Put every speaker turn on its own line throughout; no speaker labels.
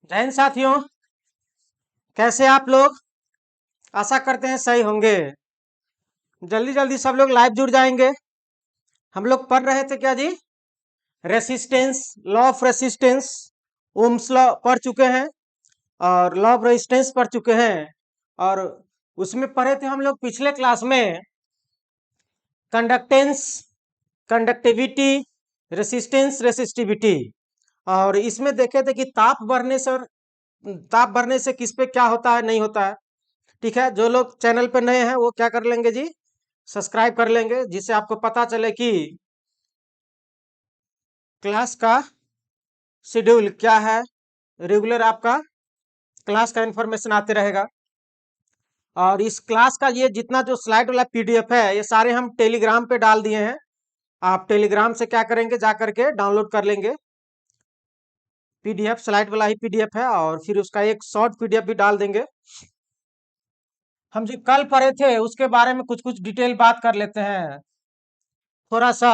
जय हिंद साथियों, कैसे आप लोग। आशा करते हैं सही होंगे। जल्दी जल्दी सब लोग लाइव जुड़ जाएंगे। हम लोग पढ़ रहे थे क्या जी, resistance, law of resistance, Ohm's law पढ़ चुके हैं और लॉ ऑफ रेजिस्टेंस पढ़ चुके हैं। और उसमें पढ़े थे हम लोग पिछले क्लास में कंडक्टेंस, कंडक्टिविटी, रेसिस्टेंस, रेसिस्टिविटी। और इसमें देखे थे कि ताप बढ़ने से किस पे क्या होता है, नहीं होता है। ठीक है, जो लोग चैनल पे नए हैं वो क्या कर लेंगे जी, सब्सक्राइब कर लेंगे, जिससे आपको पता चले कि क्लास का शेड्यूल क्या है। रेगुलर आपका क्लास का इंफॉर्मेशन आते रहेगा। और इस क्लास का ये जितना जो स्लाइड वाला पीडीएफ है, ये सारे हम टेलीग्राम पे डाल दिए हैं। आप टेलीग्राम से क्या करेंगे, जा करके डाउनलोड कर लेंगे। पीडीएफ स्लाइड वाला ही पीडीएफ है, और फिर उसका एक शॉर्ट पीडीएफ भी डाल देंगे। हम जो कल पढ़े थे उसके बारे में कुछ कुछ डिटेल बात कर लेते हैं। थोड़ा सा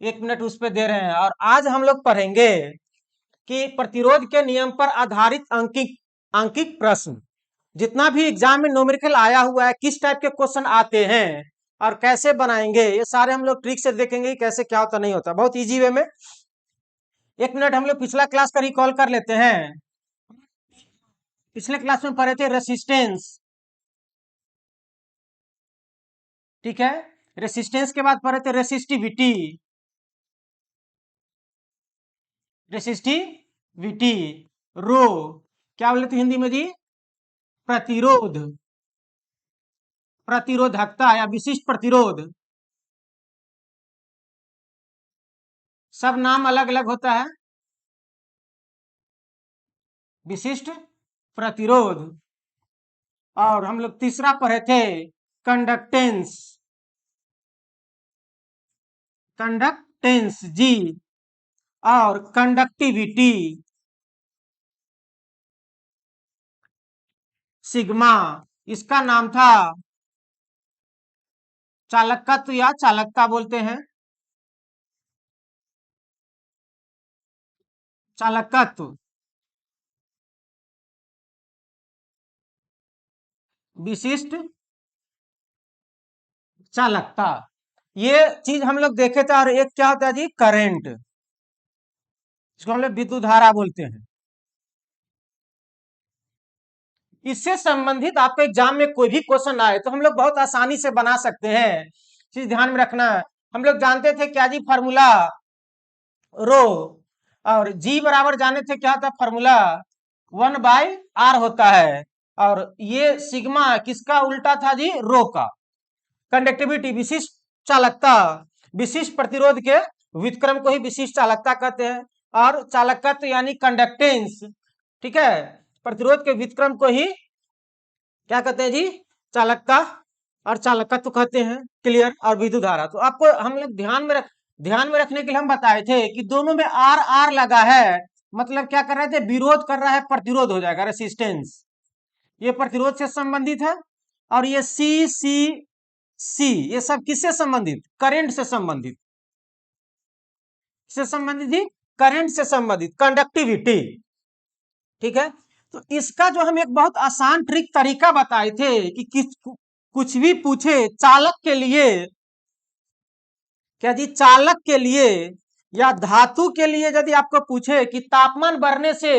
1 मिनट उस पे दे रहे हैं। और आज हम लोग पढ़ेंगे कि प्रतिरोध के नियम पर आधारित अंकिक अंकिक प्रश्न, जितना भी एग्जाम में न्यूमेरिकल आया हुआ है, किस टाइप के क्वेश्चन आते हैं और कैसे बनाएंगे, ये सारे हम लोग ट्रिक से देखेंगे कैसे क्या होता नहीं होता, बहुत इजी वे में। 1 मिनट हम लोग पिछला क्लास का रिकॉल कर लेते हैं। पिछले क्लास में पढ़े थे रेसिस्टेंस, ठीक है। रेसिस्टेंस के बाद पढ़े थे रेसिस्टिविटी, रेसिस्टिविटी। रो क्या बोले थे हिंदी में जी, प्रतिरोध, प्रतिरोधकता या विशिष्ट प्रतिरोध। सब नाम अलग अलग होता है। विशिष्ट प्रतिरोध। और हम लोग तीसरा पढ़े थे कंडक्टेंस, कंडक्टेंस जी। और कंडक्टिविटी, सिग्मा। इसका नाम था चालकत्व या चालकता बोलते हैं, चालकत्व, विशिष्ट चालकता। ये चीज हम लोग देखे थे। और एक क्या होता है जी, करंट, इसको हम लोग विद्युत धारा बोलते हैं। इससे संबंधित आपके एग्जाम में कोई भी क्वेश्चन आए तो हम लोग बहुत आसानी से बना सकते हैं। चीज ध्यान में रखना है। हम लोग जानते थे क्या जी, फार्मूला रो। और जी बराबर जाने थे क्या था, फार्मूला 1/r होता है। और ये सिग्मा किसका उल्टा था जी, रो का। कंडक्टिविटी विशिष्ट चालकता, विशिष्ट प्रतिरोध के व्युत्क्रम को ही विशिष्ट चालकता कहते हैं। और चालकत्व यानी कंडक्टेंस, ठीक है, प्रतिरोध के व्युत्क्रम को ही क्या कहते हैं जी, चालकता और चालकत्व कहते हैं। क्लियर। और विद्युत धारा तो आपको हम लोग ध्यान में रखने के लिए हम बताए थे कि दोनों में आर आर लगा है, मतलब क्या कर रहे थे, विरोध कर रहा है, प्रतिरोध हो जाएगा रेसिस्टेंस। ये प्रतिरोध से संबंधित है। और ये सी सी सी, ये सब किससे संबंधित, करंट से संबंधित, किससे संबंधित जी, करंट से संबंधित, कंडक्टिविटी। ठीक है। तो इसका जो हम एक बहुत आसान ट्रिक तरीका बताए थे कि कुछ भी पूछे चालक के लिए, क्या जी, चालक के लिए या धातु के लिए यदि आपको पूछे कि तापमान बढ़ने से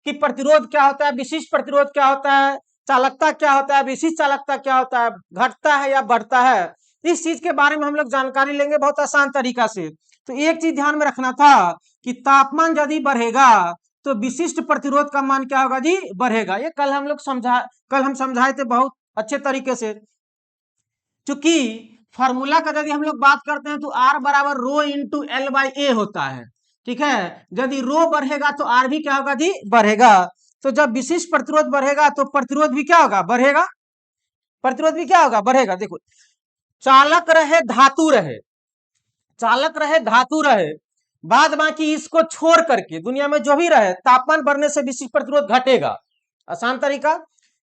कि प्रतिरोध क्या होता है, विशिष्ट प्रतिरोध क्या होता है, चालकता क्या होता है, विशिष्ट चालकता क्या होता है, घटता है या बढ़ता है, इस चीज के बारे में हम लोग जानकारी लेंगे बहुत आसान तरीका से। तो एक चीज ध्यान में रखना था कि तापमान यदि बढ़ेगा तो विशिष्ट प्रतिरोध का मान क्या होगा जी, बढ़ेगा। ये कल हम समझाए थे बहुत अच्छे तरीके से। चूंकि फार्मूला का यदि हम लोग बात करते हैं तो आर बराबर रो इंटू एल बाई ए होता है। ठीक है, यदि रो बढ़ेगा तो आर भी क्या होगा जी, बढ़ेगा। तो जब विशिष्ट प्रतिरोध बढ़ेगा तो प्रतिरोध भी क्या होगा, बढ़ेगा। प्रतिरोध भी क्या होगा, बढ़ेगा। देखो, चालक रहे धातु रहे, चालक रहे धातु रहे, बाद बाकी इसको छोड़ करके दुनिया में जो भी रहे, तापमान बढ़ने से विशिष्ट प्रतिरोध घटेगा। आसान तरीका,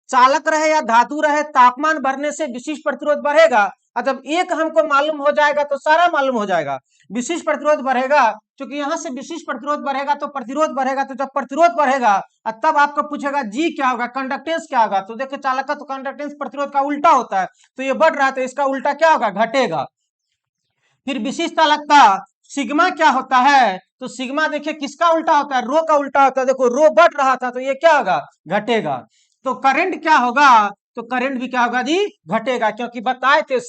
चालक रहे या धातु रहे, तापमान बढ़ने से विशिष्ट प्रतिरोध बढ़ेगा। और जब एक हमको मालूम हो जाएगा तो सारा मालूम हो जाएगा। विशिष्ट प्रतिरोध बढ़ेगा, क्योंकि यहाँ से विशिष्ट प्रतिरोध बढ़ेगा तो प्रतिरोध बढ़ेगा, तो जब प्रतिरोध बढ़ेगा तब आपको पूछेगा जी क्या होगा, कंडक्टेंस क्या होगा। तो देखिए चालकता तो कंडक्टेंस प्रतिरोध का उल्टा होता है, तो ये बढ़ रहा है तो इसका उल्टा क्या होगा, घटेगा। फिर विशिष्ट चालकता सिग्मा क्या होता है, तो सिग्मा देखिए किसका उल्टा होता है, रो का उल्टा होता है। देखो रो बढ़ रहा था तो ये क्या होगा, घटेगा। तो करंट क्या होगा, तो करंट भी क्या होगा जी, घटेगा, क्योंकि बताए थे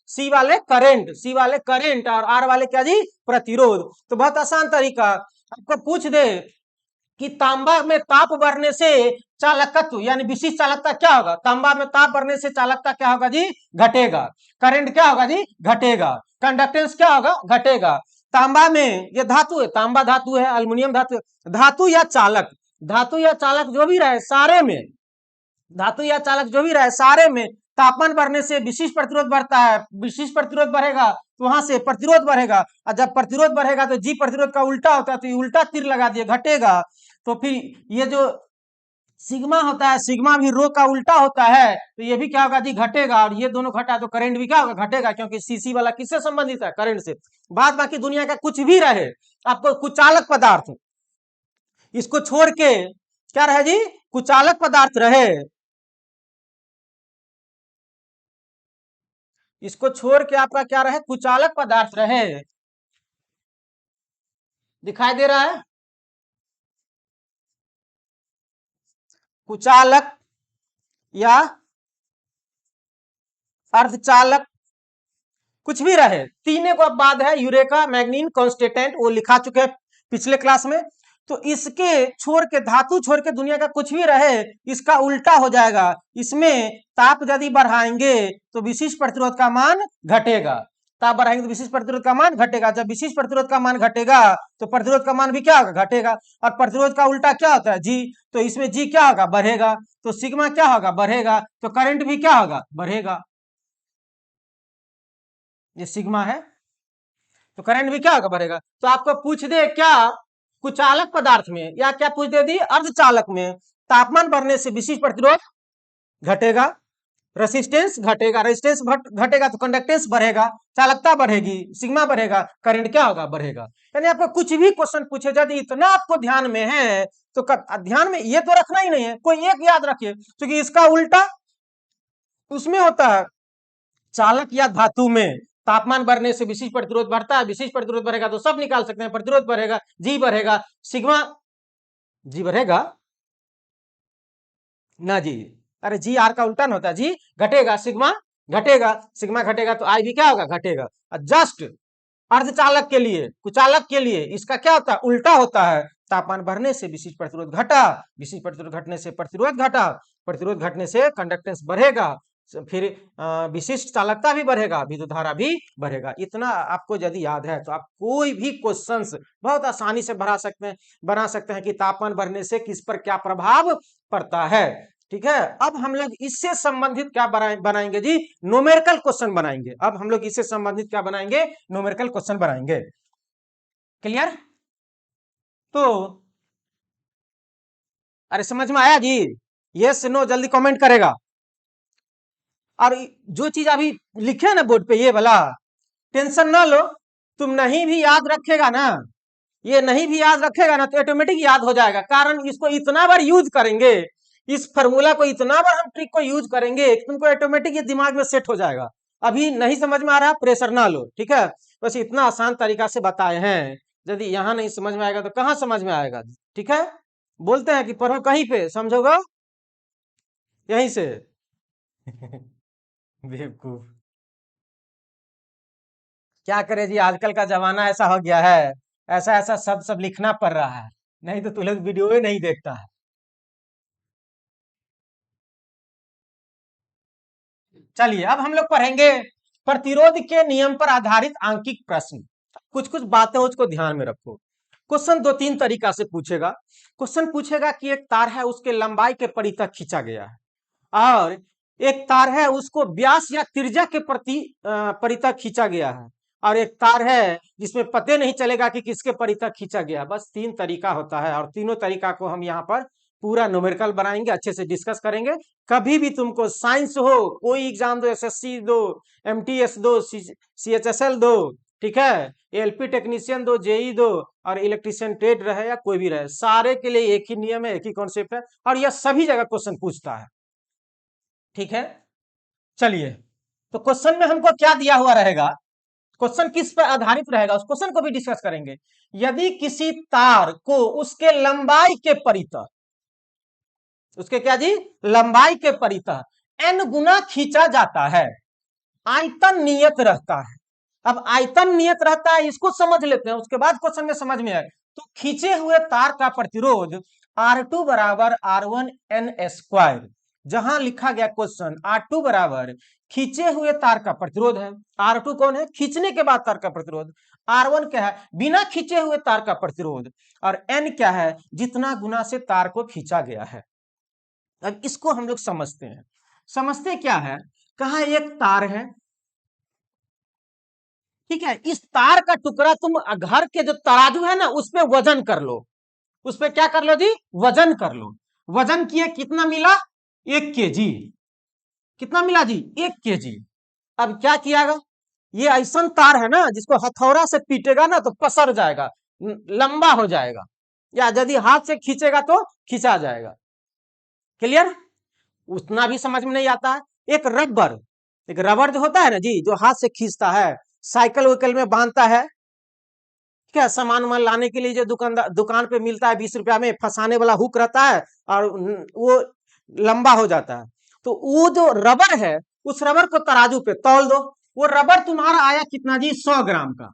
सी वाले करंट, सी वाले करंट और आर वाले क्या जी, प्रतिरोध। तो बहुत आसान तरीका, आपको पूछ दे कि तांबा में ताप बढ़ने से चालकत्व यानी विशिष्ट चालकता क्या होगा, तांबा में ताप बढ़ने से चालकता क्या होगा जी, घटेगा। करंट क्या होगा जी, घटेगा। कंडक्टेंस क्या होगा, घटेगा। तांबा में ये धातु है, तांबा धातु है, अल्युमिनियम धातु है। धातु या चालक, धातु या चालक जो भी रहे सारे में, धातु या चालक जो भी रहे सारे में तापमान बढ़ने से विशिष्ट प्रतिरोध बढ़ता है, विशिष्ट प्रतिरोध बढ़ेगा तो वहां से प्रतिरोध बढ़ेगा, और जब प्रतिरोध बढ़ेगा तो जी प्रतिरोध का उल्टा होता है, तो ये उल्टा तीर लगा दिए, घटेगा। तो फिर ये जो सिग्मा होता है, सिग्मा भी रो का उल्टा होता है, तो ये भी क्या होगा जी, घटेगा। और ये दोनों घटा तो करंट भी क्या होगा, घटेगा, क्योंकि सीसी वाला किससे संबंधित है, करंट से। बाद बाकी दुनिया का कुछ भी रहे, आपको कुचालक पदार्थ इसको छोड़ के क्या रहे जी, कुचालक पदार्थ रहे, इसको छोड़ के आपका क्या रहे, कुचालक पदार्थ रहे। दिखाई दे रहा है, कुचालक या अर्धचालक कुछ भी रहे, तीनों को बाद है यूरेका मैग्नीन कांस्टेंटेंट, वो लिखा चुके हैं पिछले क्लास में। तो इसके छोड़ के, धातु छोड़ के दुनिया का कुछ भी रहे, इसका उल्टा हो जाएगा। इसमें ताप यदि बढ़ाएंगे तो विशिष्ट प्रतिरोध का मान घटेगा, ताप बढ़ाएंगे तो विशिष्ट प्रतिरोध का मान घटेगा। जब विशिष्ट प्रतिरोध का मान घटेगा तो प्रतिरोध का मान भी क्या होगा, घटेगा। और प्रतिरोध का उल्टा क्या होता है, जी, तो इसमें जी क्या होगा, बढ़ेगा, तो सिग्मा क्या होगा, बढ़ेगा, तो करंट भी क्या होगा, बढ़ेगा। ये सिग्मा है तो करंट भी क्या होगा, बढ़ेगा। तो आपको पूछ दे क्या, कुचालक पदार्थ में, या क्या पूछ दे दी, अर्धचालक में तापमान बढ़ने से विशिष्ट प्रतिरोध घटेगा, रेसिस्टेंस घटेगा, रेसिस्टेंस घटेगा तो कंडक्टेंस बढ़ेगा, चालकता बढ़ेगी, सिग्मा बढ़ेगा, करंट क्या होगा, बढ़ेगा। यानी आपको कुछ भी क्वेश्चन पूछे, यदि इतना आपको ध्यान में है तो ध्यान में ये तो रखना ही नहीं है, कोई एक याद रखिए, क्योंकि इसका उल्टा उसमें होता है। चालक या धातु में तापमान बढ़ने से विशिष्ट प्रतिरोध बढ़ता है, विशिष्ट प्रतिरोध बढ़ेगा तो सब निकाल सकते हैं, प्रतिरोध बढ़ेगा, जी बढ़ेगा, सिग्मा, जी बढ़ेगा ना जी, अरे जी आर का उल्टा होता है, जी घटेगा, सिग्मा घटेगा, सिग्मा घटेगा तो आई भी क्या होगा, घटेगा। जस्ट अर्धचालक के लिए, कुचालक के लिए इसका क्या होता है, उल्टा होता है। तापमान बढ़ने से विशिष्ट प्रतिरोध घटा, विशिष्ट प्रतिरोध घटने से प्रतिरोध घटा, प्रतिरोध घटने से कंडक्टेंस बढ़ेगा, फिर विशिष्ट चालकता भी बढ़ेगा, विद्युत धारा भी बढ़ेगा। इतना आपको यदि याद है तो आप कोई भी क्वेश्चंस बहुत आसानी से बना सकते हैं कि तापमान बढ़ने से किस पर क्या प्रभाव पड़ता है। ठीक है, अब हम लोग इससे संबंधित क्या बनाएंगे जी, न्यूमेरिकल क्वेश्चन बनाएंगे। अब हम लोग इससे संबंधित क्या बनाएंगे, न्यूमेरिकल क्वेश्चन बनाएंगे। क्लियर, तो अरे समझ में आया जी, यस नो जल्दी कमेंट करेगा। और जो चीज अभी लिखे ना बोर्ड पे ये वाला, टेंशन ना लो, तुम नहीं भी याद रखेगा ना, ये नहीं भी याद रखेगा ना तो ऑटोमेटिक याद हो जाएगा, कारण इसको इतना बार यूज करेंगे, इस फॉर्मूला को इतना बार हम ट्रिक को यूज करेंगे तुमको ऑटोमेटिक ये दिमाग में सेट हो जाएगा। अभी नहीं समझ में आ रहा, प्रेशर ना लो, ठीक है, बस इतना आसान तरीका से बताए हैं, यदि यहाँ नहीं समझ में आएगा तो कहाँ समझ में आएगा। ठीक है, बोलते हैं कि पढ़ो कहीं पे, समझोगा यहीं से। बेवकूफ, क्या करे जी, आजकल का जमाना ऐसा हो गया है, ऐसा ऐसा सब लिखना पड़ रहा है, नहीं तो तू लोग वीडियो ही नहीं देखता है। चलिए अब हम लोग पढ़ेंगे प्रतिरोध के नियम पर आधारित आंकिक प्रश्न। कुछ कुछ बातें उसको ध्यान में रखो। क्वेश्चन दो तीन तरीका से पूछेगा। क्वेश्चन पूछेगा कि एक तार है, उसके लंबाई के परितक खींचा गया है, और एक तार है उसको व्यास या त्रिज्या के प्रति परितक खींचा गया है, और एक तार है जिसमें पते नहीं चलेगा कि किसके परितक खींचा गया। बस तीन तरीका होता है, और तीनों तरीका को हम यहाँ पर पूरा न्यूमेरिकल बनाएंगे, अच्छे से डिस्कस करेंगे। कभी भी तुमको साइंस हो, कोई एग्जाम दो, एसएससी दो, एमटीएस दो, सीएचएसएल दो, ठीक है, एलपी टेक्नीशियन दो, जेई दो और इलेक्ट्रीशियन ट्रेड रहे या कोई भी रहे, सारे के लिए एक ही नियम है, एक ही कॉन्सेप्ट है और यह सभी जगह क्वेश्चन पूछता है। ठीक है, चलिए, तो क्वेश्चन में हमको क्या दिया हुआ रहेगा, क्वेश्चन किस पर आधारित रहेगा उस क्वेश्चन को भी डिस्कस करेंगे। यदि किसी तार को उसके लंबाई के परितः, उसके क्या जी, लंबाई के परितः n गुना खींचा जाता है, आयतन नियत रहता है। अब आयतन नियत रहता है, इसको समझ लेते हैं, उसके बाद क्वेश्चन में समझ में आए। तो खींचे हुए तार का प्रतिरोध R2 बराबर R1 N स्क्वायर, जहां लिखा गया क्वेश्चन R2 बराबर खींचे हुए तार का प्रतिरोध है, R2 कौन है, खींचने के बाद तार का प्रतिरोध, R1 क्या है, बिना खींचे हुए तार का प्रतिरोध, और N क्या है, जितना गुना से तार को खींचा गया है। अब इसको हम लोग समझते हैं, समझते क्या है, कहा एक तार है, ठीक है, इस तार का टुकड़ा तुम घर के जो तराजू है ना उस पे वजन कर लो, उस पे क्या कर लो जी, वजन कर लो। वजन किए, कितना मिला, 1 kg, कितना मिला जी, 1 kg। अब क्या कियागा, ये ऐसा तार है ना जिसको हथौड़ा से पीटेगा ना तो पसर जाएगा, लंबा हो जाएगा, या यदि हाथ से खींचेगा तो खींचा जाएगा। क्लियर, उतना भी समझ में नहीं आता है। एक रबर, एक रबर जो होता है ना जी, जो हाथ से खींचता है, साइकिल वाइकल में बांधता है, क्या सामान वामान लाने के लिए जो दुकान पे मिलता है 20 रुपया में, फंसाने वाला हुक रहता है और वो लंबा हो जाता है। तो वो जो रबर है, उस रबर को तराजू पे तौल दो, वो रबर तुम्हारा आया कितना जी, 100 ग्राम का,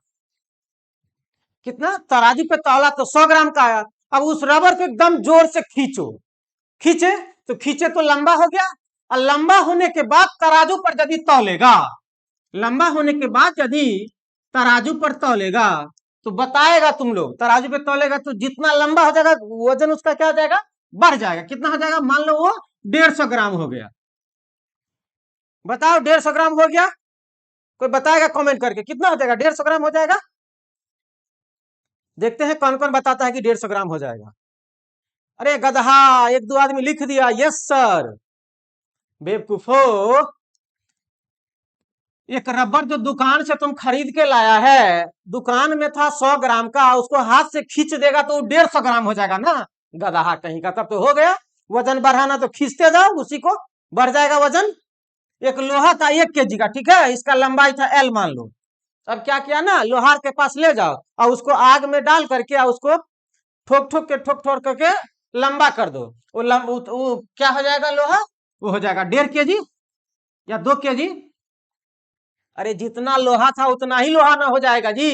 कितना, तराजू पे तौला तो 100 ग्राम का आया। अब उस रबर को एकदम जोर से खींचो, खींचे तो खींचे तो लंबा हो गया, और लंबा होने के बाद तराजू पर यदि तौलेगा, लंबा होने के बाद यदि तराजू पर तौलेगा तो बताएगा, तुम लोग तराजू पे तौलेगा तो जितना लंबा हो जाएगा वजन उसका क्या हो जाएगा, बढ़ जाएगा। कितना हो जाएगा, मान लो वो 150 ग्राम हो गया, बताओ 150 ग्राम हो गया, कोई बताएगा कमेंट करके कितना हो जाएगा, 150 ग्राम हो जाएगा। देखते हैं कौन कौन बताता है कि 150 ग्राम हो जाएगा। अरे गधा, एक दो आदमी लिख दिया यस सर। बेवकूफो, एक रबर जो दुकान से तुम खरीद के लाया है, दुकान में था 100 ग्राम का, उसको हाथ से खींच देगा तो 150 ग्राम हो जाएगा ना, गधा कहीं का, तब तो हो गया। वजन बढ़ाना तो खींचते जाओ, उसी को बढ़ जाएगा वजन। एक लोहा था 1 kg का, ठीक है, इसका लंबाई था L मान लो। अब क्या किया ना, लोहार के पास ले जाओ और उसको आग में डाल करके और उसको ठोक ठोक के, ठोक ठोक करके लंबा कर दो, वो क्या हो जाएगा, लोहा वो हो जाएगा 1.5 kg या 2 kg। अरे जितना लोहा था उतना ही लोहा ना हो जाएगा जी,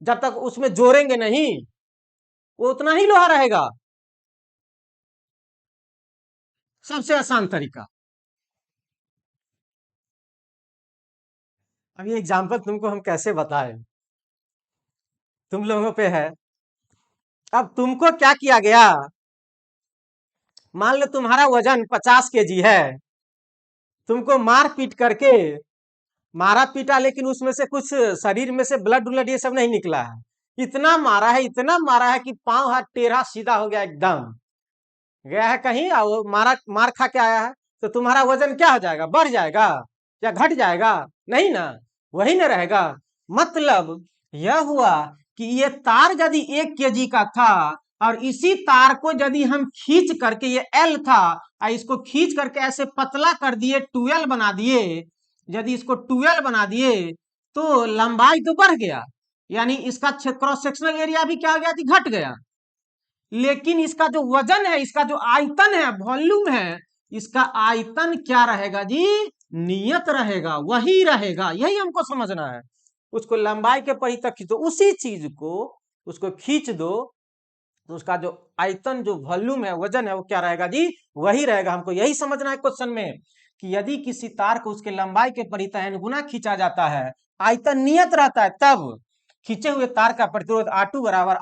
जब तक उसमें जोड़ेंगे नहीं, वो उतना ही लोहा रहेगा। सबसे आसान तरीका, अब ये एग्जाम्पल तुमको हम कैसे बताएं, तुम लोगों पे है। अब तुमको क्या किया गया, मान लो तुम्हारा वजन 50 kg है, तुमको मार पीट करके, मारा पीटा लेकिन उसमें से कुछ शरीर में से ब्लड उलड ये सब नहीं निकला है, इतना मारा है, इतना मारा है कि पांव हाथ टेढ़ा सीधा हो गया, एकदम गया है कहीं और मारा, मार खा के आया है, तो तुम्हारा वजन क्या हो जाएगा, बढ़ जाएगा या घट जाएगा, नहीं ना, वही ना रहेगा। मतलब यह हुआ कि ये तार यदि 1 kg का था और इसी तार को यदि हम खींच करके, ये L था और इसको खींच करके ऐसे पतला कर दिए, 12 बना दिए, यदि इसको 12 बना दिए तो लंबाई तो बढ़ गया, यानी इसका क्रॉस सेक्शनल एरिया भी क्या हो गया, घट गया। लेकिन इसका जो वजन है, इसका जो आयतन है, वॉल्यूम है, इसका आयतन क्या रहेगा जी, नियत रहेगा, वही रहेगा, यही हमको समझना है। उसको लंबाई के परितः खींचो, उसी चीज को उसको खींच दो तो उसका जो आयतन, जो वॉल्यूम है, वजन है, वो क्या रहेगा जी, वही रहेगा। हमको यही समझना है क्वेश्चन में कि यदि किसी तार को उसके लंबाई के परितः n गुना खींचा जाता है, आयतन नियत रहता है, तब खींचे हुए तार का प्रतिरोध R2 बराबर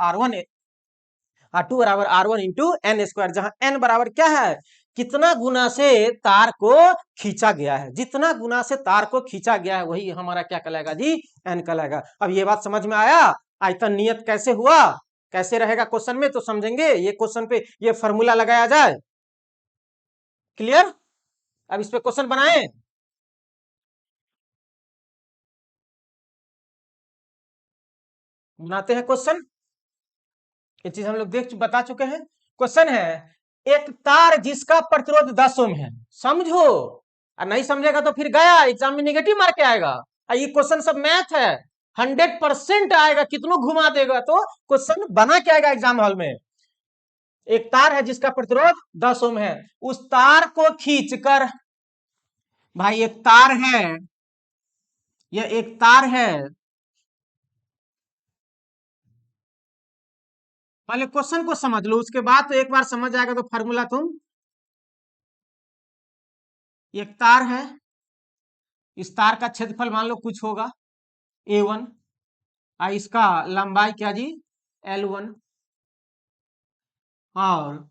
R1 इंटू एन स्क्वायर, जहां n बराबर क्या है, कितना गुना से तार को खींचा गया है, जितना गुना से तार को खींचा गया है वही हमारा क्या कहलाएगा जी, n कहलाएगा। अब ये बात समझ में आया, आयतन नियत कैसे हुआ, कैसे रहेगा क्वेश्चन में, तो समझेंगे ये क्वेश्चन पे ये फॉर्मूला लगाया जाए। क्लियर, अब इस पे क्वेश्चन बनाए। बनाते हैं क्वेश्चन। ये चीज हम लोग बता चुके हैं। क्वेश्चन है, एक तार जिसका प्रतिरोध 10 ओम है, समझो। और नहीं समझेगा तो फिर गया एग्जाम में नेगेटिव मार्क आएगा। और ये क्वेश्चन सब मैथ है, 100% आएगा, कितनों घुमा देगा तो क्वेश्चन बना के आएगा एग्जाम हॉल में। एक तार है जिसका प्रतिरोध 10 ओम है, उस तार को खींचकर, भाई एक तार है, यह एक तार है, पहले क्वेश्चन को समझ लो, उसके बाद तो एक बार समझ आएगा तो फार्मूला तुम। एक तार है, इस तार का क्षेत्रफल मान लो कुछ होगा A1, और इसका लंबाई क्या जी L1, और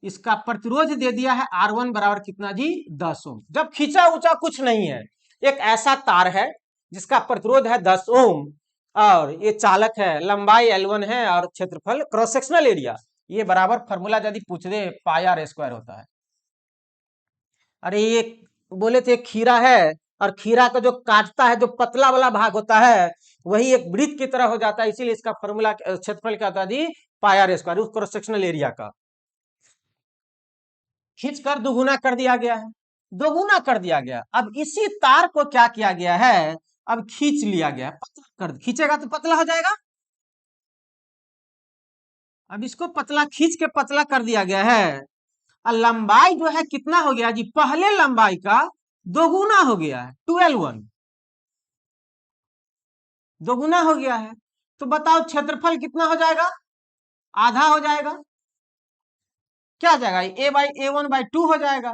इसका प्रतिरोध दे दिया है R1 बराबर कितना जी 10 ओम। जब खींचा ऊंचा कुछ नहीं है, एक ऐसा तार है जिसका प्रतिरोध है 10 ओम, और ये चालक है, लंबाई L1 है, और क्षेत्रफल क्रॉस सेक्शनल एरिया, ये बराबर फॉर्मूला यदि पूछ दे पाई आर स्क्वायर होता है। अरे ये बोले थे खीरा है, और खीरा का जो काटता है, जो पतला वाला भाग होता है, वही एक वृत्त की तरह हो जाता है, इसीलिए इसका फॉर्मूला क्षेत्रफल क्या होता है जी पाई आर स्क्वायर, उस क्रॉस सेक्शनल एरिया का। खींचकर दोगुना कर दिया गया है, दोगुना कर दिया गया। अब इसी तार को क्या किया गया है, अब खींच लिया गया, पतला कर, खींचेगा तो पतला हो जाएगा। अब इसको पतला खींच के पतला कर दिया गया है, और लंबाई जो है कितना हो गया जी, पहले लंबाई का दोगुना हो गया है, 12 दोगुना हो गया है। तो बताओ क्षेत्रफल कितना हो जाएगा, आधा हो जाएगा, क्या हो जाएगा A/A1/2 हो जाएगा।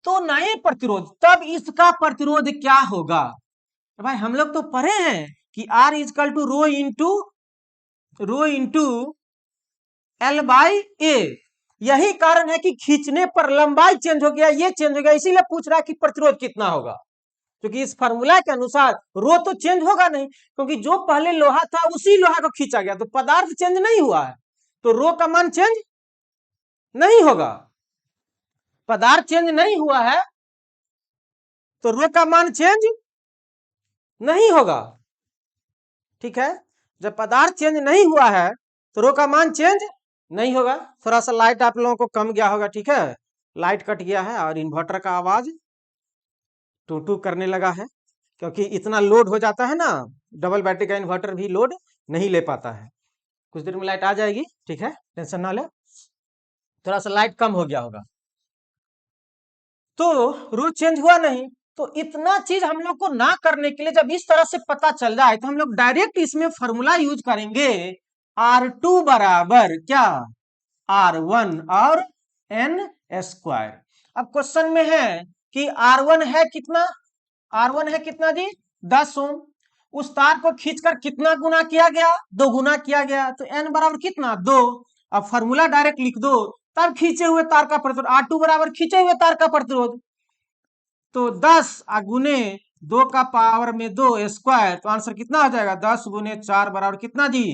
तो नए प्रतिरोध, तब इसका प्रतिरोध क्या होगा, भाई हम लोग तो पढ़े हैं कि R is equal to rho into L/A। यही कारण है कि खींचने पर लंबाई चेंज हो गया, ये चेंज हो गया, इसीलिए पूछ रहा है कि प्रतिरोध कितना होगा, क्योंकि इस फार्मूला के अनुसार रो तो चेंज होगा नहीं, क्योंकि जो पहले लोहा था उसी लोहा को खींचा गया, तो पदार्थ चेंज नहीं हुआ है, तो रो का मान चेंज नहीं होगा। पदार्थ चेंज नहीं हुआ है तो रो का मान चेंज नहीं होगा, ठीक है। जब पदार्थ चेंज नहीं हुआ है तो रो का मान चेंज नहीं होगा। थोड़ा सा लाइट आप लोगों को कम गया होगा, ठीक है, लाइट कट गया है, और इन्वर्टर का आवाज टू टू करने लगा है, क्योंकि इतना लोड हो जाता है ना, डबल बैटरी का इन्वर्टर भी लोड नहीं ले पाता है। कुछ देर में लाइट आ जाएगी, ठीक है, टेंशन ना ले, थोड़ा सा लाइट कम हो गया होगा। तो रो चेंज हुआ नहीं, तो इतना चीज हम लोग को ना करने के लिए, जब इस तरह से पता चल जाए तो हम लोग डायरेक्ट इसमें फॉर्मूला यूज करेंगे, R2 बराबर क्या R1 और N स्क्वायर। अब क्वेश्चन में है कि R1 है कितना, R1 है कितना जी 10 ओम, उस तार को खींचकर कितना गुना किया गया, 2 गुना किया गया, तो N बराबर कितना 2। अब फॉर्मूला डायरेक्ट लिख दो, तब खींचे हुए तार का प्रतिरोध R2 बराबर खींचे हुए तार का प्रतिरोध, तो 10 गुने 2 का पावर में 2 स्क्वायर, तो आंसर कितना हो जाएगा 10 गुने 4 बराबर कितना जी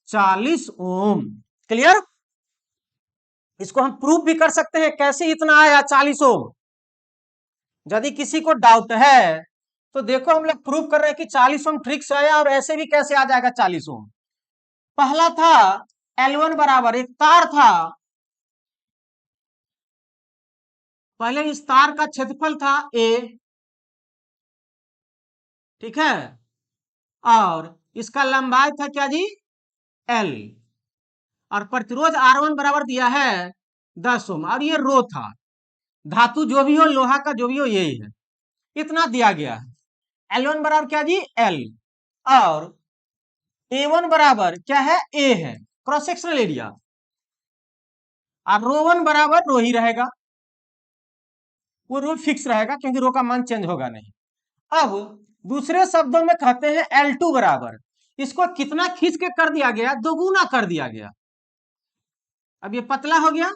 40 ओम। क्लियर। इसको हम प्रूफ भी कर सकते हैं, कैसे इतना आया 40 ओम। यदि किसी को डाउट है तो देखो हम लोग प्रूफ कर रहे हैं कि 40 ओम ट्रिक से आया, और ऐसे भी कैसे आ जाएगा 40 ओम। पहला था L1 बराबर, एक तार था, पहले इस तार का क्षेत्रफल था A, ठीक है, और इसका लंबाई था क्या जी L, और प्रतिरोध R1 बराबर दिया है 10 ओम, और ये रो था, धातु जो भी हो, लोहा का जो भी हो, यही है, इतना दिया गया है। L1 बराबर क्या जी L, और A1 बराबर क्या है A है, क्रॉस सेक्शनल एरिया, और रो1 बराबर रो ही रहेगा, वो रो फिक्स रहेगा, क्योंकि रो का मान चेंज होगा नहीं। अब दूसरे शब्दों में कहते हैं L2 बराबर, इसको कितना खींच के कर दिया गया, दोगुना कर दिया गया। अब ये पतला हो गया,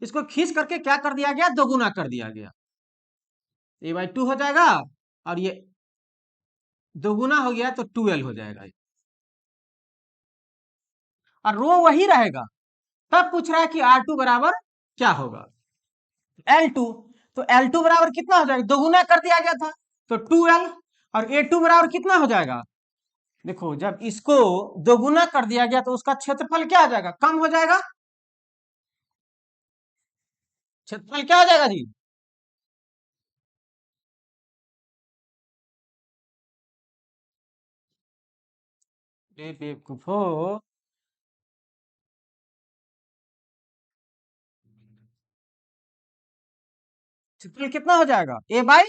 इसको खींच करके क्या कर दिया गया, दोगुना कर दिया गया, A/2 हो जाएगा, और ये दोगुना हो गया तो 12 हो जाएगा, और रो वही रहेगा। तब पूछ रहा है कि R2 बराबर क्या होगा, L2, तो L2 बराबर कितना हो जाएगा, दोगुना कर दिया गया था तो 12, और A2 बराबर कितना हो जाएगा देखो जब इसको दोगुना कर दिया गया तो उसका क्षेत्रफल क्या आ जाएगा, कम हो जाएगा। क्षेत्रफल क्या हो जाएगा जी, बेवकूफो, क्षेत्रफल कितना हो जाएगा, A/2।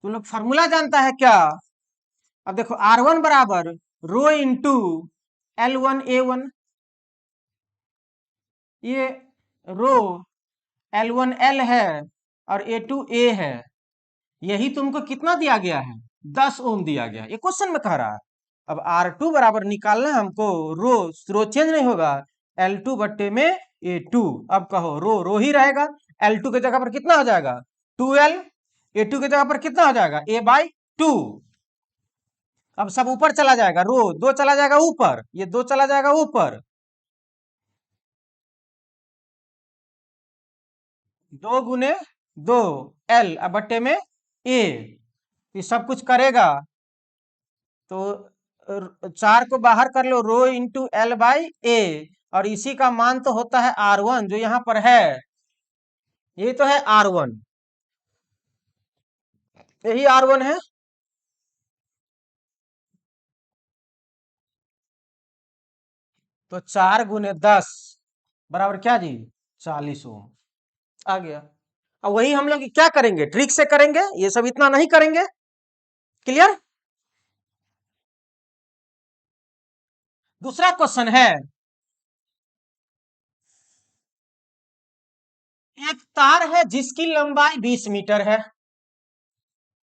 तुम लोग फार्मूला जानता है क्या। अब देखो R1 बराबर रो इंटू L1 A1, ये रो L1 L है और A2 A है। यही तुमको कितना दिया गया है, 10 ओम दिया गया, ये क्वेश्चन में कह रहा है। अब R2 बराबर निकालना है हमको, रो चेंज नहीं होगा, L2 बट्टे में A2। अब कहो रो रो ही रहेगा, L2 की जगह पर कितना हो जाएगा 2L, A2 की जगह पर कितना हो जाएगा A/2। अब सब ऊपर चला जाएगा, रो दो चला जाएगा ऊपर, ये दो चला जाएगा ऊपर, 2 गुने 2 L अब बट्टे में A। ये सब कुछ करेगा तो 4 को बाहर कर लो, रो इंटू L/A, और इसी का मान तो होता है R1 जो यहां पर है, ये तो है R1, यही R1 है। तो 4 गुने 10 बराबर क्या जी, 40 ओम आ गया। अब वही हम लोग क्या करेंगे, ट्रिक से करेंगे, ये सब इतना नहीं करेंगे। क्लियर। दूसरा क्वेश्चन है, एक तार है जिसकी लंबाई 20 मीटर है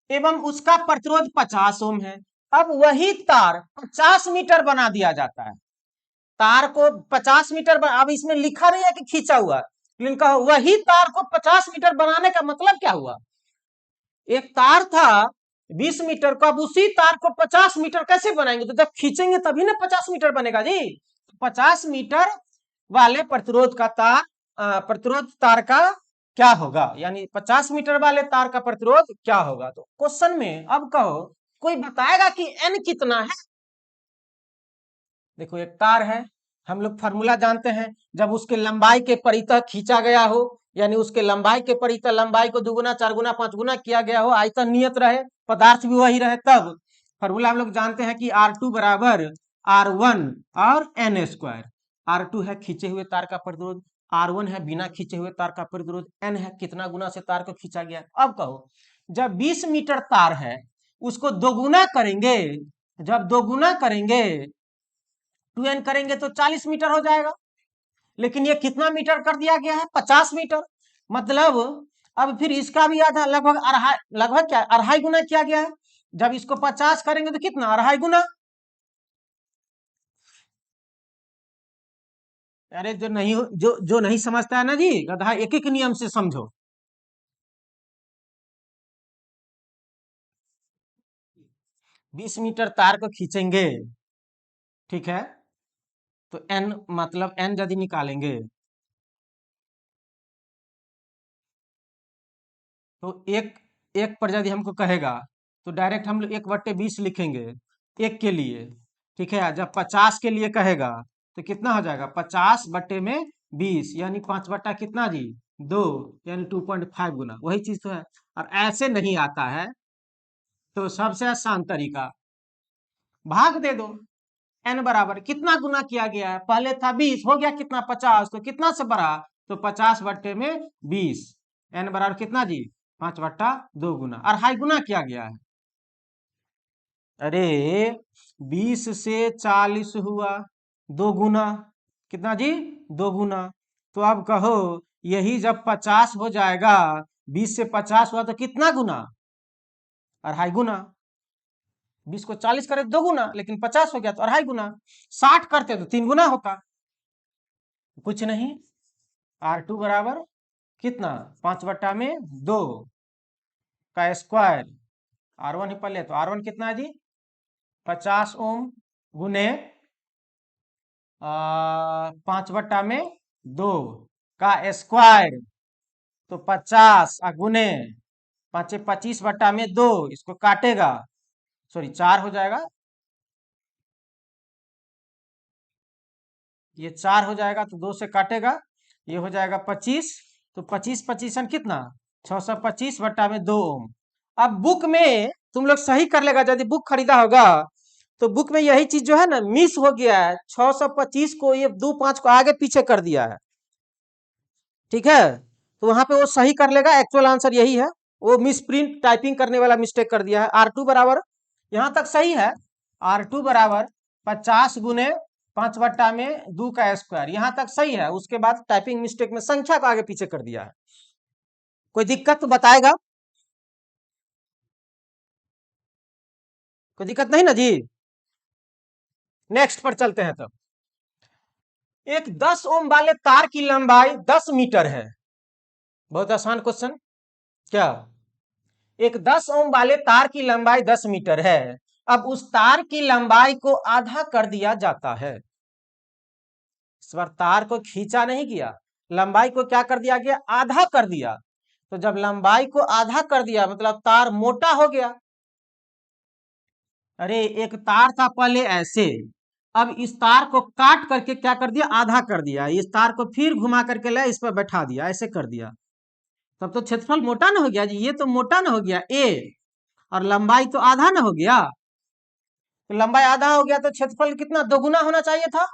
एवं उसका प्रतिरोध 50 ओम है। अब वही तार 50 मीटर बना दिया जाता है, तार को 50 मीटर अब इसमें लिखा नहीं है कि खींचा हुआ, लेकिन कहो वही तार को 50 मीटर बनाने का मतलब क्या हुआ, एक तार था 20 मीटर का, अब उसी तार को 50 मीटर कैसे बनाएंगे, तो जब खींचेंगे तभी ना 50 मीटर बनेगा जी। 50 मीटर वाले प्रतिरोध का तार, प्रतिरोध तार का क्या होगा, यानी 50 मीटर वाले तार का प्रतिरोध क्या होगा। तो क्वेश्चन में अब कहो कोई बताएगा कि एन कितना है। देखो एक तार है, हम लोग फार्मूला जानते हैं, जब उसके लंबाई के परितः खींचा गया हो, यानी उसके लंबाई के परितः लंबाई को 2 गुना 4 गुना 5 गुना किया गया हो, आयतन नियत रहे, पदार्थ भी वही रहे, तब फार्मूला हम लोग जानते हैं कि R2 बराबर R1 और N²। R2 है खींचे हुए तार का प्रतिरोध, R1 है बिना खींचे हुए तार का प्रतिरोध, N है कितना गुना से तार को खींचा गया। अब कहो जब 20 मीटर तार है उसको दोगुना करेंगे, जब दोगुना करेंगे 2n करेंगे तो 40 मीटर हो जाएगा, लेकिन ये कितना मीटर कर दिया गया है, 50 मीटर। मतलब अब फिर इसका भी आधा, लगभग अढ़ाई, लगभग क्या अढ़ाई गुना किया गया है। जब इसको 50 करेंगे तो कितना, अढ़ाई गुना। अरे जो नहीं समझता है ना जी गधा, एक एक नियम से समझो। 20 मीटर तार को खींचेंगे, ठीक है, तो n मतलब n यदि निकालेंगे तो एक एक पर यदि हमको कहेगा तो डायरेक्ट हम लोग 1/20 लिखेंगे एक के लिए, ठीक है। जब 50 के लिए कहेगा तो कितना हो जाएगा, 50/20, यानी 5 बट्टा कितना जी, 2, यानी 2.5 गुना, वही चीज तो है। और ऐसे नहीं आता है तो सबसे आसान तरीका, भाग दे दो। n बराबर कितना गुना किया गया है, पहले था 20, हो गया कितना 50, तो कितना से बढ़ा, तो 50/20, n बराबर कितना जी, 5/2 गुना, अढ़ाई गुना किया गया है। अरे 20 से 40 हुआ, 2 गुना, कितना जी, 2 गुना। तो अब कहो यही जब 50 हो जाएगा, 20 से 50 हुआ तो कितना गुना, अढ़ाई गुना। 20 को 40 करे 2 गुना, लेकिन 50 हो गया तो अढ़ाई गुना। 60 करते तो 3 गुना होता, कुछ नहीं। R2 बराबर कितना, 5/2 का स्क्वायर, R1 ही पहले, तो R1 कितना है जी, 50 ओम, गुने 5/2 का स्क्वायर, तो 50 गुने 5 25/2, इसको काटेगा सॉरी 4 हो जाएगा, ये 4 हो जाएगा तो 2 से काटेगा, ये हो जाएगा 25, तो 25 25 कितना 625 बट्टा में 2 ओम। अब बुक में तुम लोग सही कर लेगा, यदि बुक खरीदा होगा तो बुक में यही चीज जो है ना मिस हो गया है, 625 को ये 2 5 को आगे पीछे कर दिया है, ठीक है, तो वहां पे वो सही कर लेगा, एक्चुअल आंसर यही है, वो मिस प्रिंट टाइपिंग करने वाला मिस्टेक कर दिया है। R2 बराबर यहां तक सही है, R2 बराबर 50 × 5 बट्टा में 2 का स्क्वायर, यहां तक सही है। उसके बाद टाइपिंग मिस्टेक में संख्या को आगे पीछे कर दिया है। कोई दिक्कत तो बताएगा, कोई दिक्कत नहीं ना जी। नेक्स्ट पर चलते हैं तब। एक 10 ओम वाले तार की लंबाई 10 मीटर है, बहुत आसान क्वेश्चन। क्या, एक 10 ओम वाले तार की लंबाई 10 मीटर है, अब उस तार की लंबाई को आधा कर दिया जाता है। इस बार तार को खींचा नहीं गया, लंबाई को क्या कर दिया गया, आधा कर दिया। तो जब लंबाई को आधा कर दिया मतलब तार मोटा हो गया। अरे एक तार था पहले ऐसे, अब इस तार को काट करके क्या कर दिया, आधा कर दिया, इस तार को फिर घुमा करके ले इस पर बैठा दिया, ऐसे कर दिया, तब तो क्षेत्रफल मोटा ना हो गया जी, ये तो मोटा ना हो गया ए, और लंबाई तो आधा ना हो गया, तो लंबाई आधा हो गया तो क्षेत्रफल कितना, दोगुना होना चाहिए था।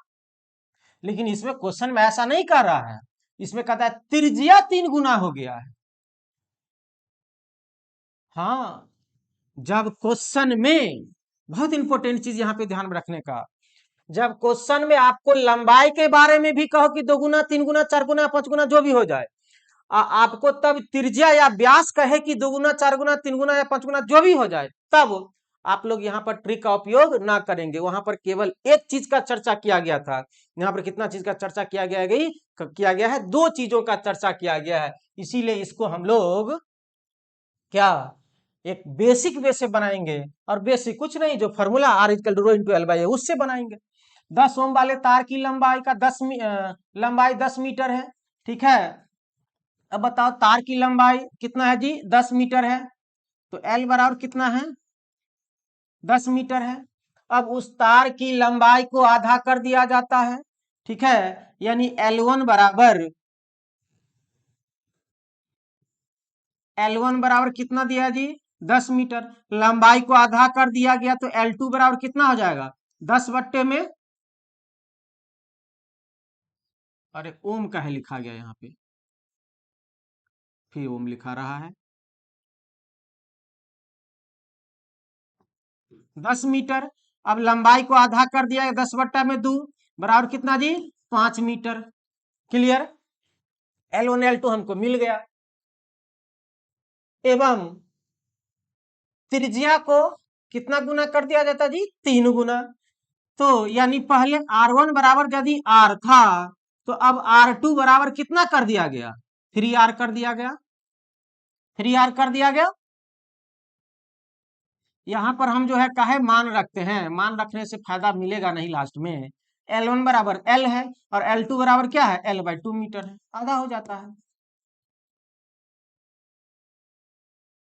लेकिन इसमें क्वेश्चन में ऐसा नहीं कर रहा है, इसमें कहता है त्रिज्या 3 गुना हो गया है। हाँ, जब क्वेश्चन में, बहुत इंपॉर्टेंट चीज यहाँ पे ध्यान में रखने का, जब क्वेश्चन में आपको लंबाई के बारे में भी कहो कि 2 गुना 3 गुना 4 गुना 5 गुना जो भी हो जाए, आपको तब त्रिज्या या व्यास कहे कि 2 गुना 4 गुना 3 गुना या 5 गुना जो भी हो जाए, तब आप लोग यहाँ पर ट्रिक का उपयोग ना करेंगे। वहां पर केवल एक चीज का चर्चा किया गया था, यहाँ पर कितना चीज का चर्चा किया गया है, 2 चीजों का चर्चा किया गया है। इसीलिए इसको हम लोग क्या, एक बेसिक वे से बनाएंगे, और बेसिक कुछ नहीं, जो फॉर्मूला R = ρ × L उससे बनाएंगे। 10 ओम वाले तार की लंबाई का लंबाई 10 मीटर है, ठीक है। अब बताओ तार की लंबाई कितना है जी, 10 मीटर है, तो L बराबर कितना है, 10 मीटर है। अब उस तार की लंबाई को आधा कर दिया जाता है, ठीक है, यानी L1 बराबर कितना दिया जी, 10 मीटर, लंबाई को आधा कर दिया गया तो L2 बराबर कितना हो जाएगा, 10 बट्टे में, अरे ओम का है लिखा गया यहाँ पे, फिर ओम लिखा रहा है, 10 मीटर। अब लंबाई को आधा कर दिया 10 बट्टा में 2 बराबर कितना जी, 5 मीटर। क्लियर, L1 L2 हमको मिल गया। एवं त्रिज्या को कितना गुना कर दिया जाता जी, 3 गुना। तो यानी पहले R1 बराबर यदि R था, तो अब R2 बराबर कितना कर दिया गया, 3R कर दिया गया, 3R कर दिया गया। यहाँ पर हम जो है काहे मान रखते हैं, मान रखने से फायदा मिलेगा नहीं लास्ट में। L1 बराबर L है और L2 बराबर क्या है, L/2 मीटर है, आधा हो जाता है।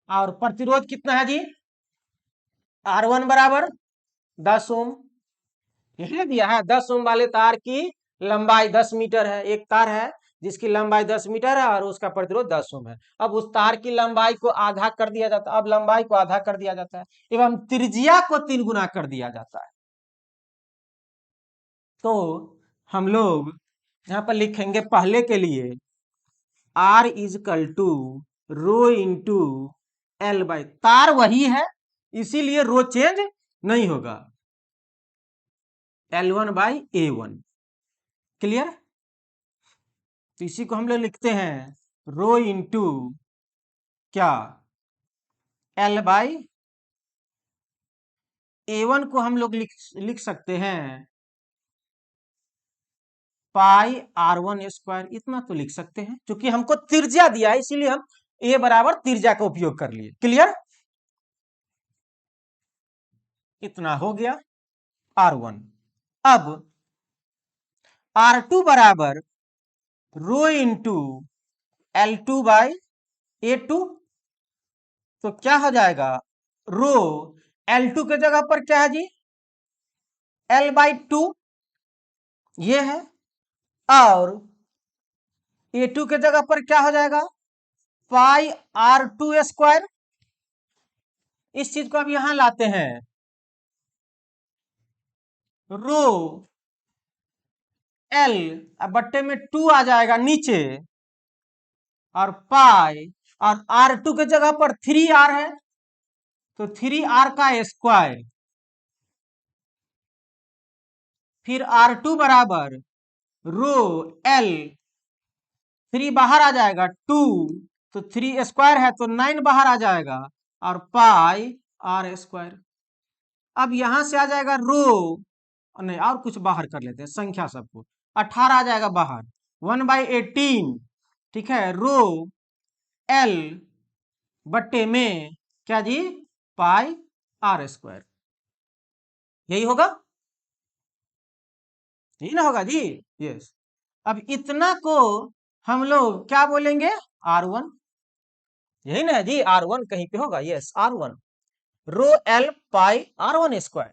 और प्रतिरोध कितना है जी, R1 बराबर 10 ओम, यही दिया है। 10 ओम वाले तार की लंबाई 10 मीटर है, एक तार है जिसकी लंबाई 10 मीटर है और उसका प्रतिरोध 10 ओम है। अब उस तार की लंबाई को आधा कर दिया जाता है, अब लंबाई को आधा कर दिया जाता है एवं त्रिज्या को 3 गुना कर दिया जाता है। तो हम लोग यहाँ पर लिखेंगे पहले के लिए R = ρ × L, तार वही है इसीलिए रो चेंज नहीं होगा, L1/A1। क्लियर, तो इसी को हम लोग लिखते हैं ρ क्या, L/A1 को हम लोग लिख सकते हैं πr1², इतना तो लिख सकते हैं, क्योंकि हमको त्रिज्या दिया है इसीलिए हम A बराबर त्रिज्या का उपयोग कर लिए। क्लियर, इतना हो गया R1। अब R2 बराबर ρ × L2/A2, तो क्या हो जाएगा, रो L2 के जगह पर क्या है जी, L/2 ये है, और A2 के जगह पर क्या हो जाएगा, पाई R2²। इस चीज को अब यहां लाते हैं, रो L बट्टे में 2 आ जाएगा नीचे, और पाई, और R2 के जगह पर 3R है, तो 3R का स्क्वायर, फिर R2 बराबर रो L, 3 बाहर आ जाएगा 2, तो 3² है तो 9 बाहर आ जाएगा, और पाई R²। अब यहां से आ जाएगा रो, नहीं और कुछ बाहर कर लेते हैं संख्या सबको, 18 आ जाएगा बाहर, 1/18, ठीक है, रो L बट्टे में क्या जी, पाई R²। यही होगा, यही ना होगा जी, यस। अब इतना को हम लोग क्या बोलेंगे, R1, यही ना है जी, R1 कहीं पे होगा, यस R1, रो L पाई R1²।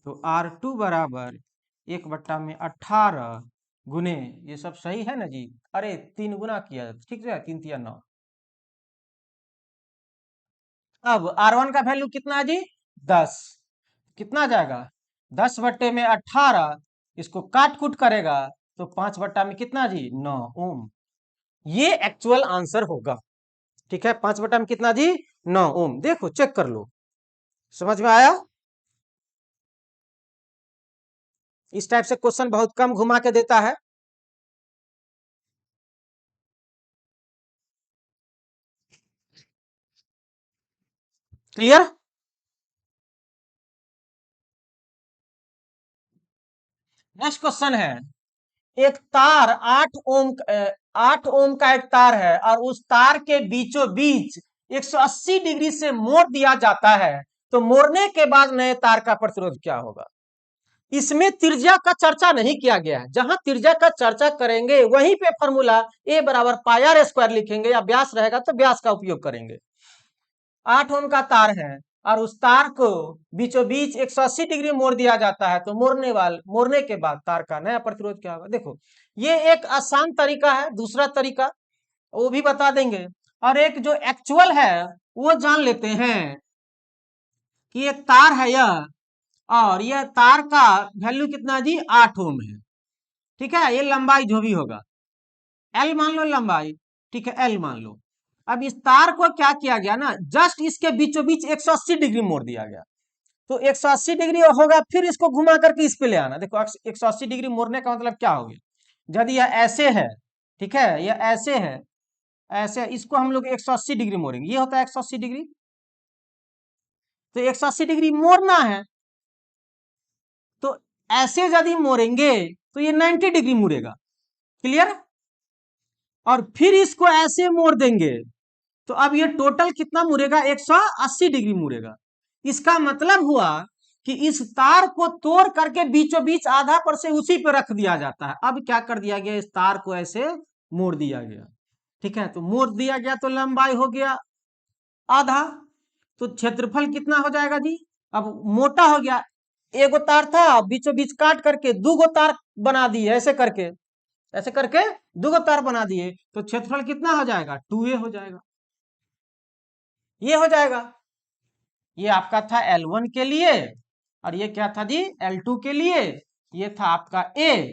तो R2 बराबर 1/18 गुने, ये सब सही है ना जी, अरे 3 गुना किया, ठीक है, 3 3 9। अब R1 का वैल्यू कितना है जी, 10, कितना जाएगा, 10/18, इसको काट कूट करेगा तो 5 में कितना जी, 9 ओम। ये एक्चुअल आंसर होगा, ठीक है, 5 में कितना जी, 9 ओम। देखो चेक कर लो, समझ में आया। इस टाइप से क्वेश्चन बहुत कम घुमा के देता है। क्लियर। नेक्स्ट क्वेश्चन है, एक तार 8 ओम का एक तार है, और उस तार के बीचों बीच 180 डिग्री से मोड़ दिया जाता है, तो मोड़ने के बाद नए तार का प्रतिरोध क्या होगा। इसमें त्रिज्या का चर्चा नहीं किया गया है, जहां त्रिज्या का चर्चा करेंगे वहीं पे फॉर्मूला A बराबर पाई R² लिखेंगे, या व्यास रहेगा तो व्यास का उपयोग करेंगे। 8 ओम का तार है, और उस तार को बीचों बीच 180 डिग्री मोड़ दिया जाता है, तो मोड़ने के बाद तार का नया प्रतिरोध क्या होगा। देखो ये एक आसान तरीका है, दूसरा तरीका वो भी बता देंगे, और एक जो एक्चुअल है वो जान लेते हैं कि एक तार है यह, और यह तार का वैल्यू कितना जी, 8 ओम है, ठीक है, ये लंबाई जो भी होगा, L मान लो लंबाई, ठीक है, L मान लो। अब इस तार को क्या किया गया ना, जस्ट इसके बीचों बीच 180 डिग्री मोड़ दिया गया, तो 180 डिग्री होगा, फिर इसको घुमा करके इस पे ले आना। देखो 180 डिग्री मोड़ने का मतलब क्या हो गया, यदि यह ऐसे है, ठीक है, यह ऐसे है, ऐसे, इसको हम लोग 180 डिग्री मोड़ेंगे, ये होता है 180 डिग्री, तो 180 डिग्री मोड़ना है, तो ऐसे यदि मोड़ेंगे तो ये 90 डिग्री मुड़ेगा, क्लियर। और फिर इसको ऐसे मोड़ देंगे, तो अब ये टोटल कितना मुड़ेगा, 180 डिग्री मुड़ेगा। इसका मतलब हुआ कि इस तार को तोड़ करके बीचों बीच आधा पर से उसी पे रख दिया जाता है। अब क्या कर दिया गया, इस तार को ऐसे मोड़ दिया गया, ठीक है, तो मोड़ दिया गया तो लंबाई हो गया आधा, तो क्षेत्रफल कितना हो जाएगा जी, अब मोटा हो गया, एगो तार था बीचों बीच काट करके दो गो तार बना दिए, ऐसे करके, ऐसे करके दो गो तार बना दिए, तो क्षेत्रफल कितना हो जाएगा, 2a हो जाएगा, ये हो जाएगा। ये आपका था L1 के लिए, और ये क्या था जी, L2 के लिए, ये था आपका A।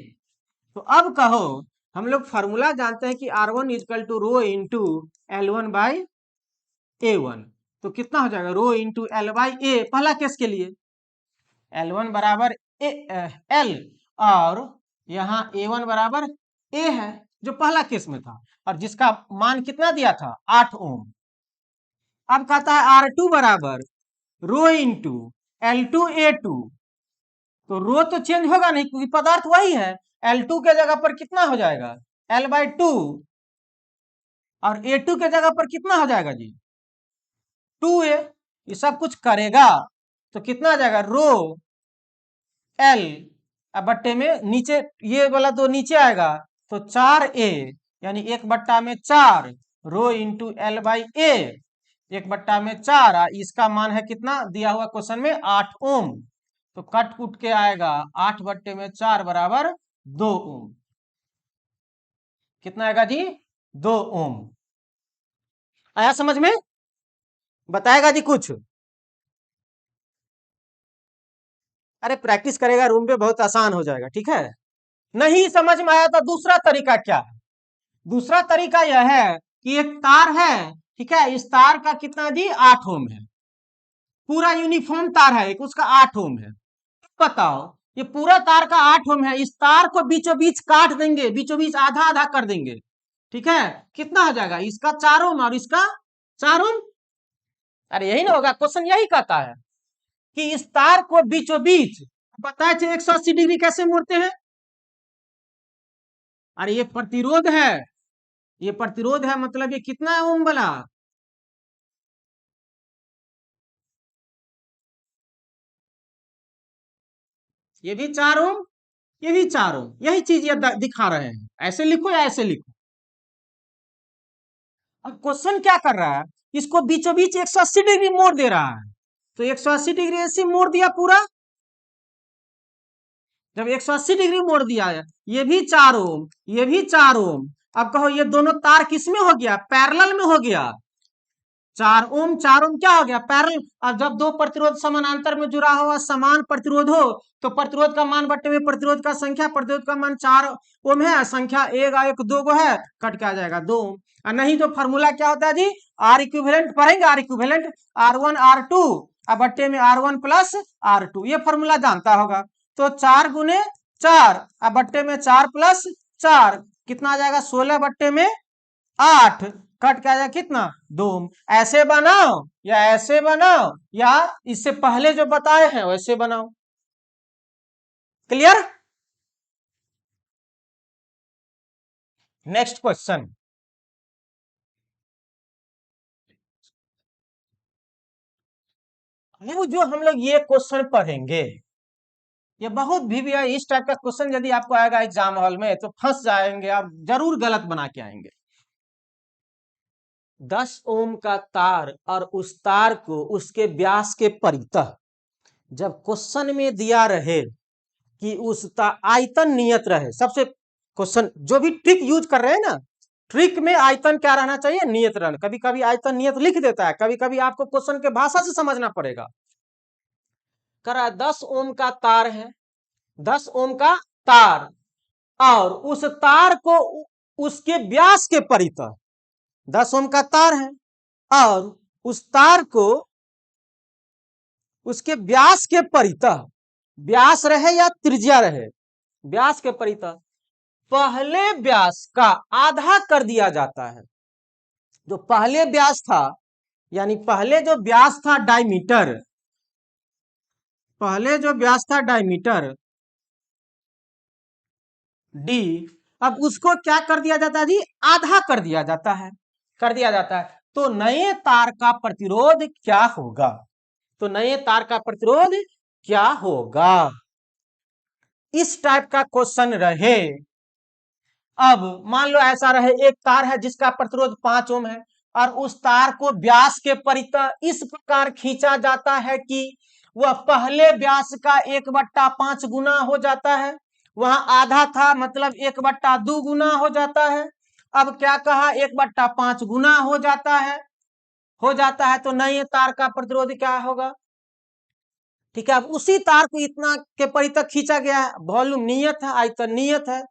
तो अब कहो, हम लोग फॉर्मूला जानते हैं कि R1 equal to rho into L1/A1, तो कितना हो जाएगा, रो इंटू L/A, पहला केस के लिए L1 बराबर L, और यहाँ A1 बराबर A है, जो पहला केस में था, और जिसका मान कितना दिया था, 8 ओम। अब कहता है R2 बराबर रो इंटू L2/A2, तो रो तो चेंज होगा नहीं क्योंकि पदार्थ वही है, L2 के जगह पर कितना हो जाएगा, L/2, और A2 के जगह पर कितना हो जाएगा जी, 2a। ये सब कुछ करेगा तो कितना आ जाएगा, रो L बट्टे में नीचे ये वाला तो नीचे आएगा, तो 4a, यानी 1/4 रो इंटू L/A, 1/4, इसका मान है कितना दिया हुआ क्वेश्चन में 8 ओम। तो कट कुट के आएगा 8/4 बराबर 2 ओम। कितना आएगा जी? 2 ओम। आया समझ में? बताएगा जी कुछ? अरे प्रैक्टिस करेगा रूम पे, बहुत आसान हो जाएगा। ठीक है, नहीं समझ में आया तो दूसरा तरीका क्या है? दूसरा तरीका यह है कि एक तार है, ठीक है, इस तार का कितना जी? 8 ओम है। पूरा यूनिफॉर्म तार है एक, उसका 8 ओम है। बताओ, ये पूरा तार का 8 ओम है, इस तार को बीचों बीच काट देंगे, बीचों बीच आधा आधा कर देंगे, ठीक है, कितना हो जाएगा? इसका 4 ओम और इसका 4 ओम। अरे यही ना होगा, क्वेश्चन यही कहता है कि इस तार को बीचों बीच, पता है 180 डिग्री कैसे मोड़ते हैं? अरे ये प्रतिरोध है, ये प्रतिरोध है, मतलब ये कितना है ओम वाला? ये भी 4 ओम, ये भी 4 ओम, यही चीज ये दिखा रहे हैं। ऐसे लिखो या ऐसे लिखो। अब क्वेश्चन क्या कर रहा है? इसको बीचों बीच 180 डिग्री मोड़ दे रहा है। तो 180 डिग्री ऐसे मोड़ दिया पूरा। जब 180 डिग्री मोड़ दिया है, ये भी 4 ओम, ये भी 4 ओम। अब कहो ये दोनों तार किस में हो गया? पैरेलल में हो गया। 4 ओम 4 ओम क्या हो गया? पैरेलल। और जब दो प्रतिरोध समानांतर में जुड़ा हुआ समान प्रतिरोध हो, तो प्रतिरोध का मान बट्टे में प्रतिरोध का संख्या, प्रतिरोध का मान 4 ओम है, संख्या एक दो गो है, कट के आ जाएगा 2 ओम। और नहीं तो फॉर्मूला क्या होता है जी? आर इक्विवेलेंट पढ़ेंगे, आर इक्विवेलेंट R1 R2 और बट्टे में R1 प्लस R2, ये फॉर्मूला जानता होगा। तो 4 गुने 4 और बट्टे में 4 प्लस 4, कितना आ जाएगा? 16 बट्टे में 8, कट के आ जाएगा कितना? 2। ऐसे बनाओ या ऐसे बनाओ या इससे पहले जो बताए हैं वैसे बनाओ। क्लियर? Next question. अब जो हम लोग ये क्वेश्चन पढ़ेंगे, ये बहुत भी इस टाइप का क्वेश्चन यदि आपको आएगा एग्जाम हॉल में तो फंस जाएंगे आप, जरूर गलत बना के आएंगे। 10 ओम का तार और उस तार को उसके व्यास के परितः जब क्वेश्चन में दिया रहे कि उसका आयतन नियत रहे, सबसे क्वेश्चन जो भी ट्रिक यूज कर रहे हैं ना, ट्रिक में आयतन क्या रहना चाहिए? नियत रहना। कभी कभी आयतन नियत लिख देता है, कभी कभी आपको क्वेश्चन के भाषा से समझना पड़ेगा। करा 10 ओम का तार है, 10 ओम का तार, और उस तार को उसके व्यास के परितः, 10 ओम का तार है और उस तार को उसके व्यास के परितः, व्यास रहे या त्रिज्या रहे, व्यास के परितः पहले व्यास का आधा कर दिया जाता है। जो पहले व्यास था, यानी पहले जो व्यास था डायमीटर, पहले जो व्यास था डायमीटर डी, अब उसको क्या कर दिया जाता है जी? आधा कर दिया जाता है, कर दिया जाता है। तो नए तार का प्रतिरोध क्या होगा? तो नए तार का प्रतिरोध क्या होगा? इस टाइप का क्वेश्चन रहे। अब मान लो ऐसा रहे, एक तार है जिसका प्रतिरोध 5 ओम है और उस तार को व्यास के परितः इस प्रकार खींचा जाता है कि वह पहले व्यास का 1/5 गुना हो जाता है। वहां आधा था, मतलब 1/2 गुना हो जाता है। अब क्या कहा? 1/5 गुना हो जाता है, हो जाता है। तो नए तार का प्रतिरोध क्या होगा? ठीक है, अब उसी तार को इतना के परितः खींचा गया है, वॉल्यूम नियत है, आयतन नियत है,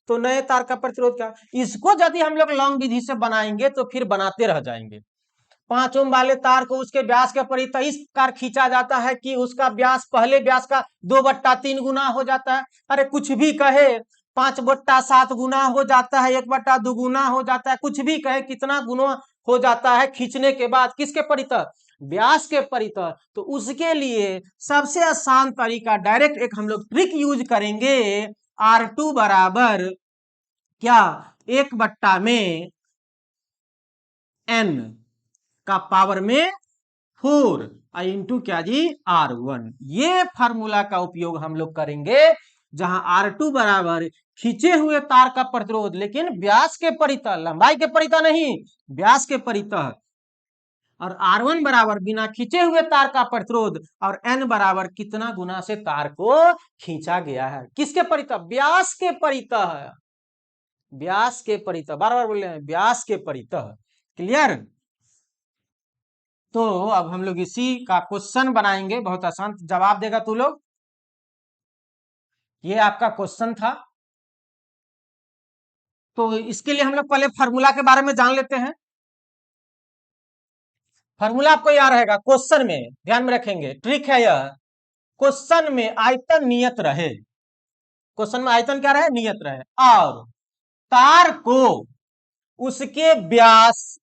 तो नए तार का प्रतिरोध क्या? इसको यदि हम लोग लॉन्ग विधि से बनाएंगे तो फिर बनाते रह जाएंगे। 5 ओम वाले तार को उसके व्यास के परितः इस प्रकार खींचा जाता है कि उसका व्यास पहले व्यास का 2/3 गुना हो जाता है। अरे कुछ भी कहे, 5/7 गुना हो जाता है, 1/2 गुना हो जाता है, कुछ भी कहे, कितना गुना हो जाता है खींचने के बाद, किसके परितः? व्यास के परितः। तो उसके लिए सबसे आसान तरीका, डायरेक्ट एक हम लोग ट्रिक यूज करेंगे। R2 बराबर क्या? 1/में n का पावर में 4 इंटू क्या जी? R1। ये फार्मूला का उपयोग हम लोग करेंगे जहां R2 बराबर खींचे हुए तार का प्रतिरोध, लेकिन व्यास के परितः, लंबाई के परितः नहीं, व्यास के परितः, और R1 बराबर बिना खींचे हुए तार का प्रतिरोध और N बराबर कितना गुना से तार को खींचा गया है, किसके परितः, व्यास के परितः है, व्यास के परितः, बार बार बोल रहे हैं व्यास के परितः। क्लियर। तो अब हम लोग इसी का क्वेश्चन बनाएंगे, बहुत आसान जवाब देगा तू लोग। ये आपका क्वेश्चन था, तो इसके लिए हम लोग पहले फार्मूला के बारे में जान लेते हैं। फार्मूला आपको याद रहेगा, क्वेश्चन में ध्यान में रखेंगे, ट्रिक है यह, क्वेश्चन में आयतन नियत रहे, क्वेश्चन में आयतन क्या रहे, नियत रहे, और तार को उसके व्यास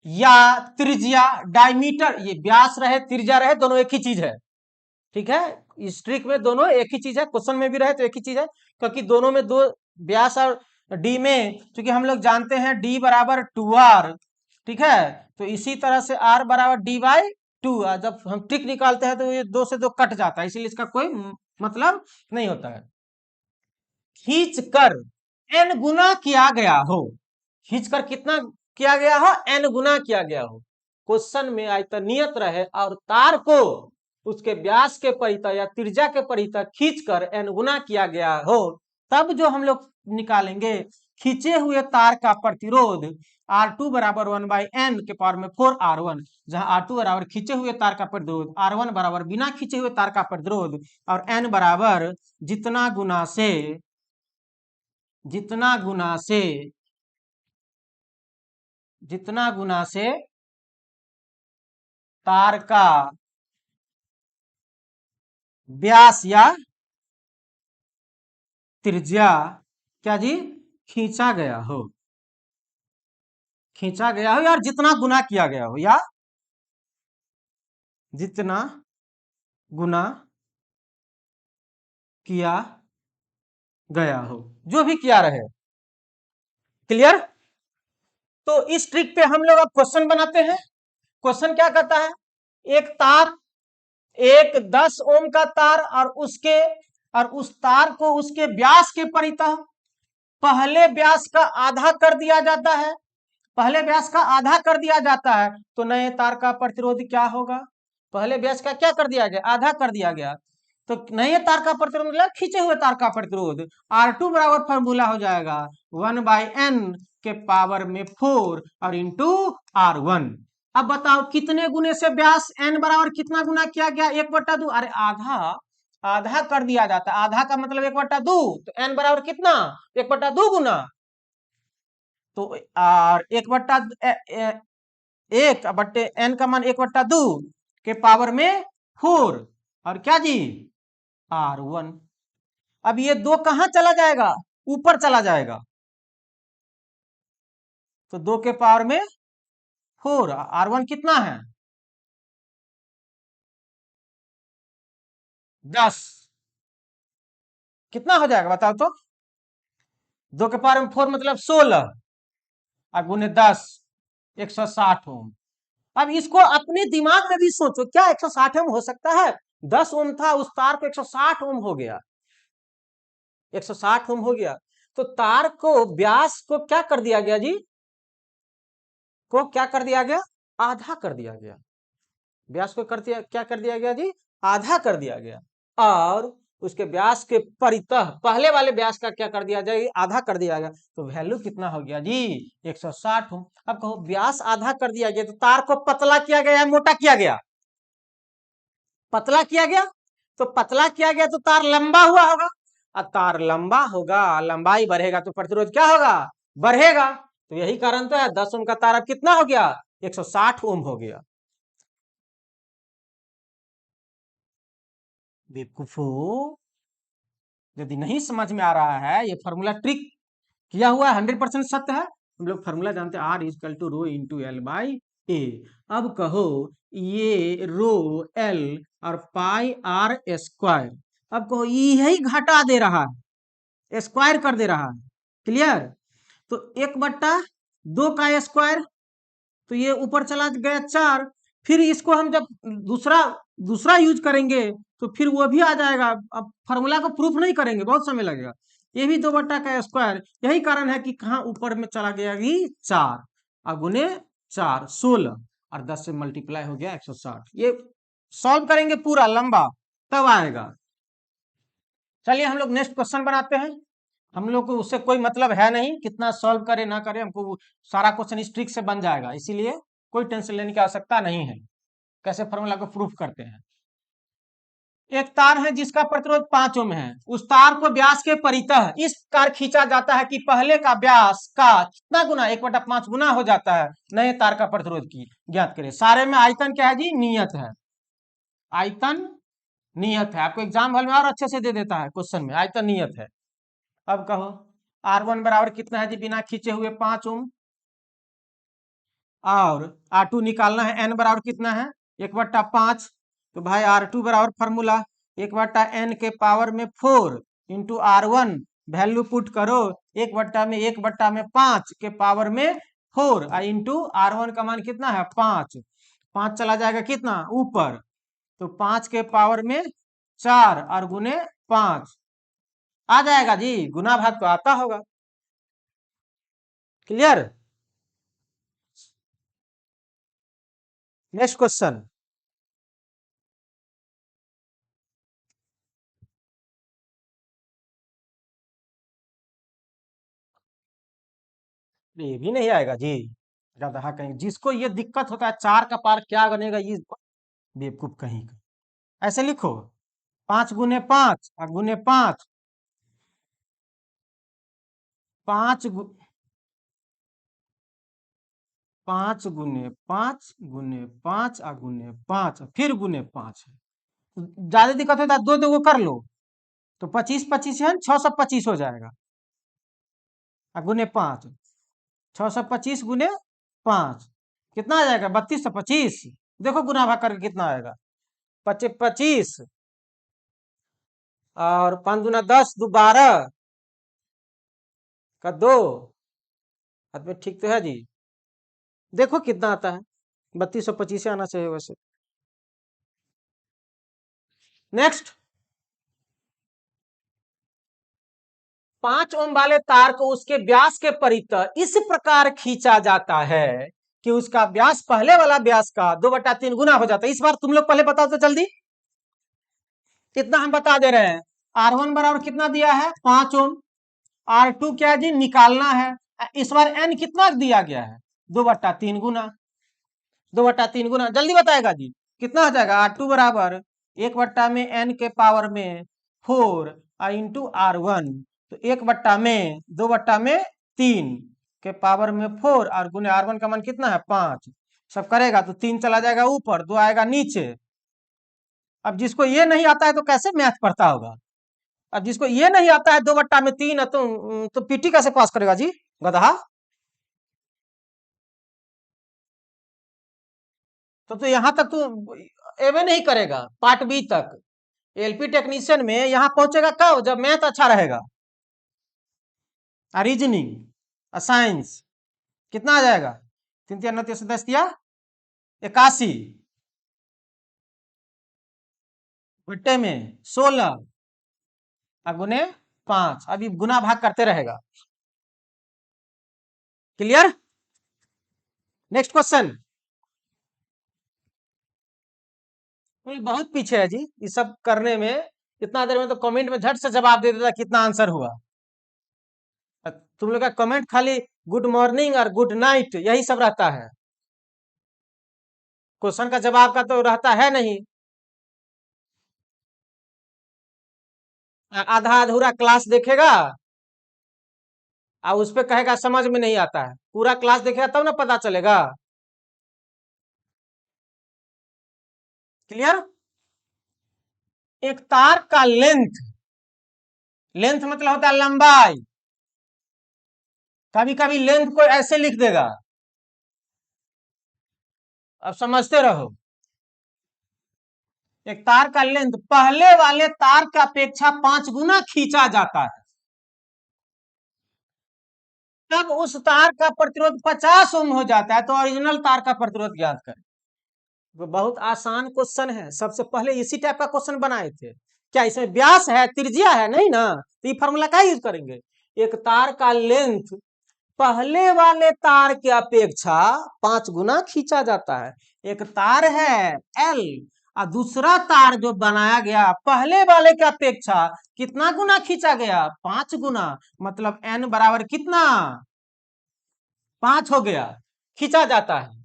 या त्रिज्या, डायमीटर, ये व्यास रहे त्रिज्या रहे दोनों एक ही चीज है, ठीक है, इस ट्रिक में दोनों एक ही चीज है, क्वेश्चन में भी रहे तो एक ही चीज है, क्योंकि दोनों में दो व्यास और डी में, क्योंकि हम लोग जानते हैं डी बराबर 2r, ठीक है, तो इसी तरह से r बराबर डी बाई 2, जब हम ट्रिक निकालते हैं तो ये दो से दो कट जाता है, इसीलिए इसका कोई मतलब नहीं होता है। खींच कर n गुना किया गया हो, खींच कर कितना किया गया हो, n गुना किया गया हो, क्वेश्चन में आयतन नियत रहे और तार को उसके व्यास के परितः या त्रिज्या के परितः खींचकर n गुना किया गया हो, तब जो हम लोग निकालेंगे खींचे हुए तार का प्रतिरोध R2 बराबर 1/n के पावर में 4R1, जहां R2 बराबर खींचे हुए तार का प्रतिरोध, R1 बराबर बिना खींचे हुए तार का प्रतिरोध, और n बराबर जितना गुना से जितना गुना से तार का व्यास या त्रिज्या क्या जी, खींचा गया हो, खींचा गया हो, यार जितना गुना किया गया हो, या जितना गुना किया गया हो, जो भी किया रहे। क्लियर। तो इस ट्रिक पे हम लोग अब क्वेश्चन बनाते हैं। क्वेश्चन क्या कहता है, एक तार, एक 10 ओम का तार और उस तार को उसके व्यास के परितः पहले व्यास का आधा कर दिया जाता है, पहले व्यास का आधा कर दिया जाता है, तो नए तार का प्रतिरोध क्या होगा, पहले व्यास का क्या कर दिया गया, आधा कर दिया गया, तो नए तार का प्रतिरोध मतलब खींचे हुए तार का प्रतिरोध, R2 बराबर फॉर्मूला हो जाएगा 1/n के पावर में 4 और इंटू R1। अब बताओ कितने गुने से व्यास n बराबर कितना गुना किया गया, 1/2, अरे आधा, आधा कर दिया जाता है, आधा का मतलब 1/2, तो n बराबर कितना, 1/2 गुना, तो और 1/1 n का मान 1/2 के पावर में 4 और क्या जी, R1। अब ये 2 कहां चला जाएगा, ऊपर चला जाएगा, तो 2 के पावर में 4, R1 कितना है 10, कितना हो जाएगा बताओ तो, 2 के पावर में 4 मतलब 16 और गुने 10, 160 ओम। अब इसको अपने दिमाग में भी सोचो, क्या 160 ओम हो सकता है, 10 ओम था, उस तार को 160 ओम हो गया, 160 ओम हो गया, तो तार को व्यास को क्या कर दिया गया जी, को क्या कर दिया गया, आधा कर दिया गया, व्यास को कर दिया, क्या कर दिया गया जी, आधा कर दिया गया, और उसके व्यास के परितः पहले वाले व्यास का क्या कर दिया जाए, आधा कर दिया गया, तो वैल्यू कितना हो गया जी, 160 ओम। अब कहो व्यास आधा कर दिया गया, तो तार को पतला किया गया, मोटा किया गया, पतला किया गया, तो पतला किया गया तो तार लंबा हुआ होगा, और तार लंबा होगा, लंबाई बढ़ेगा तो प्रतिरोध क्या होगा, बढ़ेगा, तो यही कारण तो है 10 ओम का तार अब कितना हो गया, 160 ओम हो गया। बेवकूफो, यदि नहीं समझ में आ रहा है, ये फॉर्मूला ट्रिक किया हुआ है, 100% सत्य है, हम लोग फॉर्मूला जानते हैं, R equal to rho into L by A. अब कहो ये रो एल और पाई आर स्क्वायर, अब कहो यही घटा दे रहा है, स्क्वायर कर दे रहा है, क्लियर, तो 1/2 का स्क्वायर, तो ये ऊपर चला गया 4, फिर इसको हम जब दूसरा दूसरा यूज करेंगे तो फिर वो भी आ जाएगा, अब फॉर्मूला को प्रूफ नहीं करेंगे, बहुत समय लगेगा, ये भी 2/2 का स्क्वायर, यही कारण है कि कहाँ ऊपर में चला गया कि 4 और गुने 4 16 और 10 से मल्टीप्लाई हो गया 160। ये सॉल्व करेंगे पूरा लंबा तब आएगा। चलिए हम लोग नेक्स्ट क्वेश्चन बनाते हैं। हम लोग को उससे कोई मतलब है नहीं, कितना सॉल्व करे ना करे, हमको सारा क्वेश्चन इस ट्रिक से बन जाएगा, इसीलिए कोई टेंशन लेने की आवश्यकता नहीं है। कैसे फॉर्मूला को प्रूफ करते हैं। एक तार है जिसका प्रतिरोध 5 ओम है, उस तार को व्यास के परितः इस प्रकार खींचा जाता है कि पहले का व्यास का कितना गुना, 1/5 गुना हो जाता है नए तार का प्रतिरोध की ज्ञात करें। सारे में आयतन क्या है जी, नियत है, आयतन नियत है। आपको एग्जाम हॉल में और अच्छे से दे देता है क्वेश्चन में, आयतन नियत है। अब कहो R1 बराबर कितना है जी, बिना खींचे हुए 5 ओम, और R2 निकालना है, n बराबर कितना है 1/5। तो भाई R2 बराबर फॉर्मूला 1/n के पावर में 4 इंटू R1, वैल्यू पुट करो 1/5 के पावर में 4 इंटू R1 का मान कितना है 5, 5 चला जाएगा कितना ऊपर, तो 5 के पावर में 4 और गुने 5 आ जाएगा जी, गुना भाग तो आता होगा। क्लियर। Next question. ये भी नहीं आएगा जी, ज्यादा कहीं जिसको ये दिक्कत होता है 4 का पार क्या बनेगा, ये बेवकूफ कहीं का। ऐसे लिखो 5 गुने 5 और गुने 5, 5 5 गुने 5 गुने 5 और गुने 5 फिर गुने 5 है। ज्यादा दिक्कत होता है 2 2 कर लो तो 25 25 है 625 हो जाएगा, और गुने 5 625 गुने 5 कितना आ जाएगा 3225। देखो गुना भाग करके कितना आएगा 25 और 5 दूना 10, 2 12 का 2 हाथ में, ठीक तो है जी। देखो कितना आता है 3225 आना चाहिए वैसे। नेक्स्ट, 5 ओम वाले तार को उसके व्यास के परितः इस प्रकार खींचा जाता है कि उसका व्यास पहले वाला व्यास का 2/3 गुना हो जाता है। इस बार तुम लोग पहले बताओ तो जल्दी, कितना हम बता दे रहे हैं। R1 बराबर कितना दिया है 5 ओम, R2 क्या जी निकालना है, इस बार n कितना दिया गया है 2/3 गुना, 2/3 गुना जल्दी बताएगा जी कितना हो जाएगा। R2 बराबर 1 में n के पावर में 4 इंटू R1, तो 2/3 के पावर में 4 और गुने R1 का मान कितना है 5, सब करेगा तो 3 चला जाएगा ऊपर, 2 आएगा नीचे। अब जिसको ये नहीं आता है तो कैसे मैथ पढ़ता होगा। अब जिसको ये नहीं आता है 2/3 है तो पीटी कैसे पास करेगा जी, गधा। तो यहां तक तो एवे नहीं करेगा, पार्ट बी तक। एलपी टेक्नीशियन में यहां पहुंचेगा कब, जब मैथ अच्छा रहेगा, रीजनिंग साइंस। कितना आ जाएगा 3 3 9 3 10 दिया 81 बट्टे में 16 गुने 5, अभी गुना भाग करते रहेगा। क्लियर। Next question. बहुत पीछे है जी ये सब करने में, इतना देर में तो कमेंट में झट से जवाब दे देता कितना आंसर हुआ। तुम लोग का कमेंट खाली गुड मॉर्निंग और गुड नाइट यही सब रहता है, क्वेश्चन का जवाब का तो रहता है नहीं। आधा अधूरा क्लास देखेगा और उस पे कहेगा समझ में नहीं आता है, पूरा क्लास देखेगा तब ना पता चलेगा। क्लियर। एक तार का लेंथ, लेंथ मतलब होता है लंबाई, कभी कभी लेंथ को ऐसे लिख देगा, अब समझते रहो। एक तार का लेंथ पहले वाले तार की अपेक्षा 5 गुना खींचा जाता है, तब उस तार का प्रतिरोध 50 ओम हो जाता है, तो ओरिजिनल तार का प्रतिरोध ज्ञात करें। वो बहुत आसान क्वेश्चन है, सबसे पहले इसी टाइप का क्वेश्चन बनाए थे। क्या इसमें व्यास है त्रिज्या है नहीं ना, तो ये फॉर्मूला का यूज करेंगे। एक तार का लेंथ पहले वाले तार की अपेक्षा 5 गुना खींचा जाता है। एक तार है L और दूसरा तार जो बनाया गया पहले वाले की अपेक्षा कितना गुना खींचा गया? 5 गुना। मतलब N बराबर कितना? 5 हो गया, खींचा जाता है।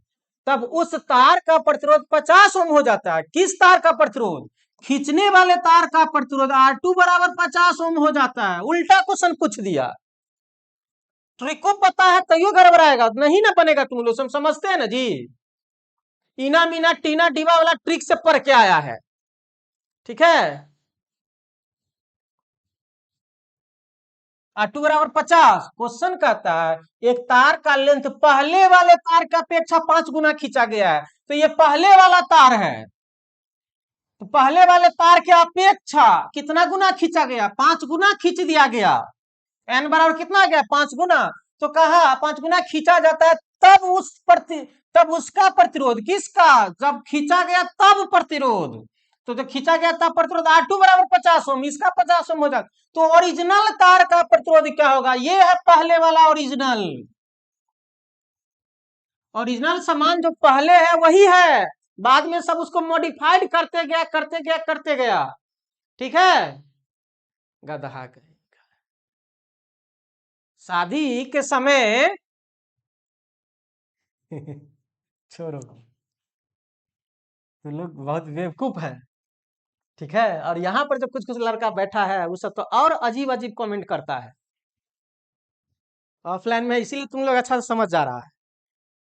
तब उस तार का प्रतिरोध 50 ओम हो जाता है। किस तार का प्रतिरोध? खींचने वाले तार का प्रतिरोध R2 बराबर 50 ओम हो जाता है। उल्टा क्वेश्चन पूछ दिया। ट्रिक को पता है तैयो गड़बड़ाएगा, नहीं ना बनेगा। तुम लोग सब समझते हैं ना जी। इना मीना टीना डिबा वाला ट्रिक से पढ़ के आया है, ठीक है। R2 बराबर 50। क्वेश्चन कहता है एक तार का लेंथ पहले वाले तार की अपेक्षा 5 गुना खींचा गया है, तो ये पहले वाला तार है, तो पहले वाले तार की अपेक्षा कितना गुना खींचा गया? 5 गुना खींच दिया गया। N बराबर कितना आ गया? 5 गुना। तो कहा 5 गुना खींचा जाता है, तब उसका प्रतिरोध किसका? जब खींचा गया तब प्रतिरोध, तो जब खींचा गया तब प्रतिरोध R2 बराबर 50 ओम, इसका 50 ओम हो जाता। तो ओरिजिनल तार का प्रतिरोध क्या होगा? ये है पहले वाला ओरिजिनल। ओरिजिनल सामान जो पहले है वही है, बाद में सब उसको मॉडिफाइड करते गया करते गया करते गया, ठीक है। गधा कहेगा। शादी के समय छोड़ो, तो लोग बहुत बेवकूफ है, ठीक है। और यहाँ पर जो कुछ कुछ लड़का बैठा है वो सब तो और अजीब अजीब कमेंट करता है। ऑफलाइन में इसीलिए तुम लोग अच्छा से समझ जा रहा है।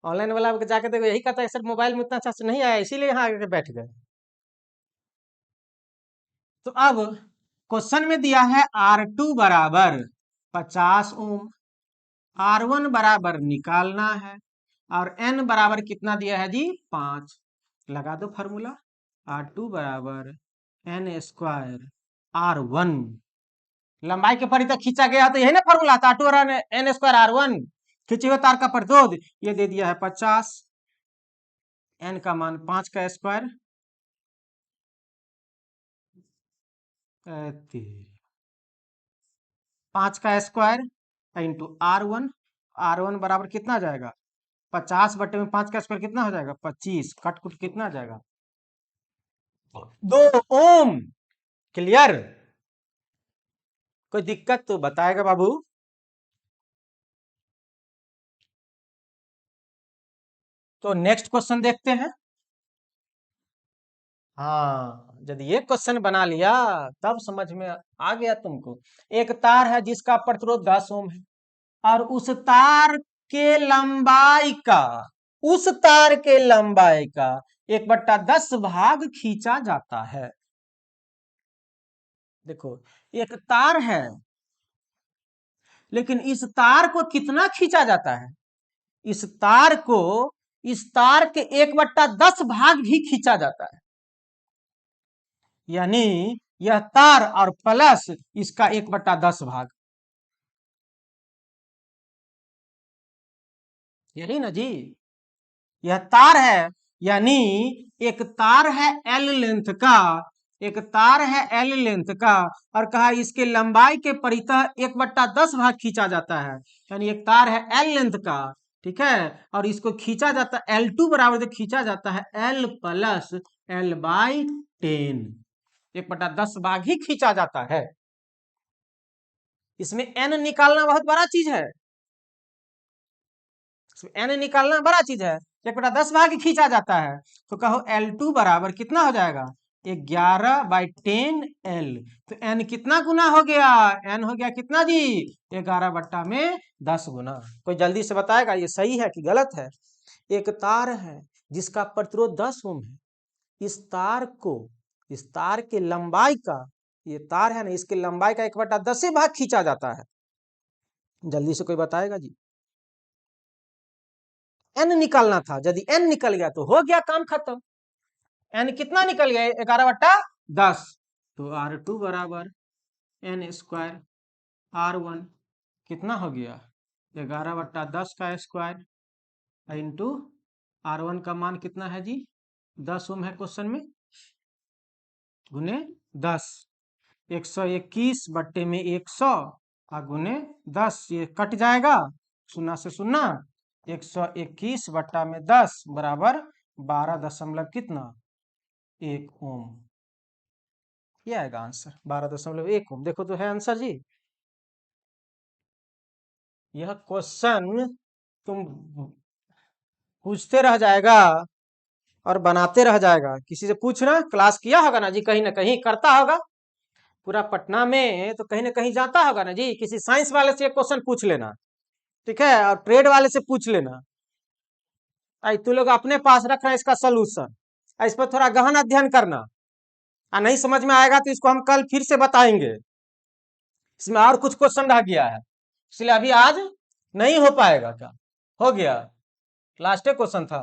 ऑनलाइन वाला जाके देखो यही कहता है सर मोबाइल में इतना अच्छा से नहीं आया, इसीलिए यहाँ आके बैठ गए। तो अब क्वेश्चन में दिया है R2 बराबर 50 ओम, R1 बराबर निकालना है, और N बराबर कितना दिया है जी? 5। लगा दो फॉर्मूला। R2 बराबर N स्क्वायर R1, लंबाई के परितः खींचा गया तो यही ना फॉर्मूला था। R2 बराबर N स्क्वायर R1, खींचे हुए तार का प्रतिरोध ये दे दिया है 50, N का मान 5 का स्क्वायर 5 का स्क्वायर इंटू R1। R1 बराबर कितना आ जाएगा? 50 बटे में 5 का स्क्वायर कितना हो जाएगा? 25। कट कुट कितना आ जाएगा? 2 ओम। क्लियर? कोई दिक्कत तो बताएगा बाबू। तो नेक्स्ट क्वेश्चन देखते हैं। हाँ, यदि ये क्वेश्चन बना लिया तब समझ में आ गया तुमको। एक तार है जिसका प्रतिरोध 10 ओम है, और उस तार के लंबाई का, उस तार के लंबाई का 1/10 भाग खींचा जाता है। देखो एक तार है, लेकिन इस तार को कितना खींचा जाता है? इस तार को, इस तार के 1/10 भाग भी खींचा जाता है। यानी यह तार और प्लस इसका 1/10 भाग, यही ना जी। यह तार है, यानी एक तार है L लेंथ का, एक तार है L लेंथ का, और कहा इसके लंबाई के परितः 1/10 भाग खींचा जाता है। यानी एक तार है L लेंथ का, ठीक है, और इसको खींचा जाता है L2 बराबर जो खींचा जाता है L प्लस L/10, 1/10 भाग ही खींचा जाता है। इसमें N निकालना बहुत बड़ा चीज है, N निकालना बड़ा चीज है। 1/10 भाग खींचा जाता है, तो कहो L2 बराबर कितना हो जाएगा? 11/10L। तो N कितना गुना हो गया? N हो गया कितना जी? 11/10 गुना। कोई जल्दी से बताएगा ये सही है कि गलत है? एक तार है जिसका प्रतिरोध 10 ओम है, इस तार को, इस तार के लंबाई का, ये तार है ना, इसके लंबाई का 1/10 भाग खींचा जाता है। जल्दी से कोई बताएगा जी। N निकालना था, यदि N निकल गया तो हो गया काम खत्म। N कितना निकल गया? 11/10। तो R2 बराबर N स्क्वायर R1 कितना हो गया? 11/10 का स्क्वायर इंटू R1 का मान कितना है जी? 10 ओम है क्वेश्चन में, गुने 10, 121 बट्टे में 100 और गुने 10, ये कट जाएगा, शून्य से शून्य 121 बट्टा में 10 बराबर 12 दशमलव कितना 1 ओम। ये आएगा आंसर 12.1 ओम। देखो तो है आंसर जी। यह क्वेश्चन तुम पूछते रह जाएगा और बनाते रह जाएगा। किसी से पूछना, क्लास किया होगा ना जी, कहीं ना कहीं करता होगा, पूरा पटना में तो कहीं ना कहीं जाता होगा ना जी। किसी साइंस वाले से क्वेश्चन पूछ लेना, ठीक है, और ट्रेड वाले से पूछ लेना। आई तू लोग अपने पास रख रहे हैं इसका सोल्यूशन, इस पर थोड़ा गहन अध्ययन करना। नहीं समझ में आएगा तो इसको हम कल फिर से बताएंगे। इसमें और कुछ क्वेश्चन रह गया है, इसलिए अभी आज नहीं हो पाएगा। क्या हो गया, लास्ट क्वेश्चन था।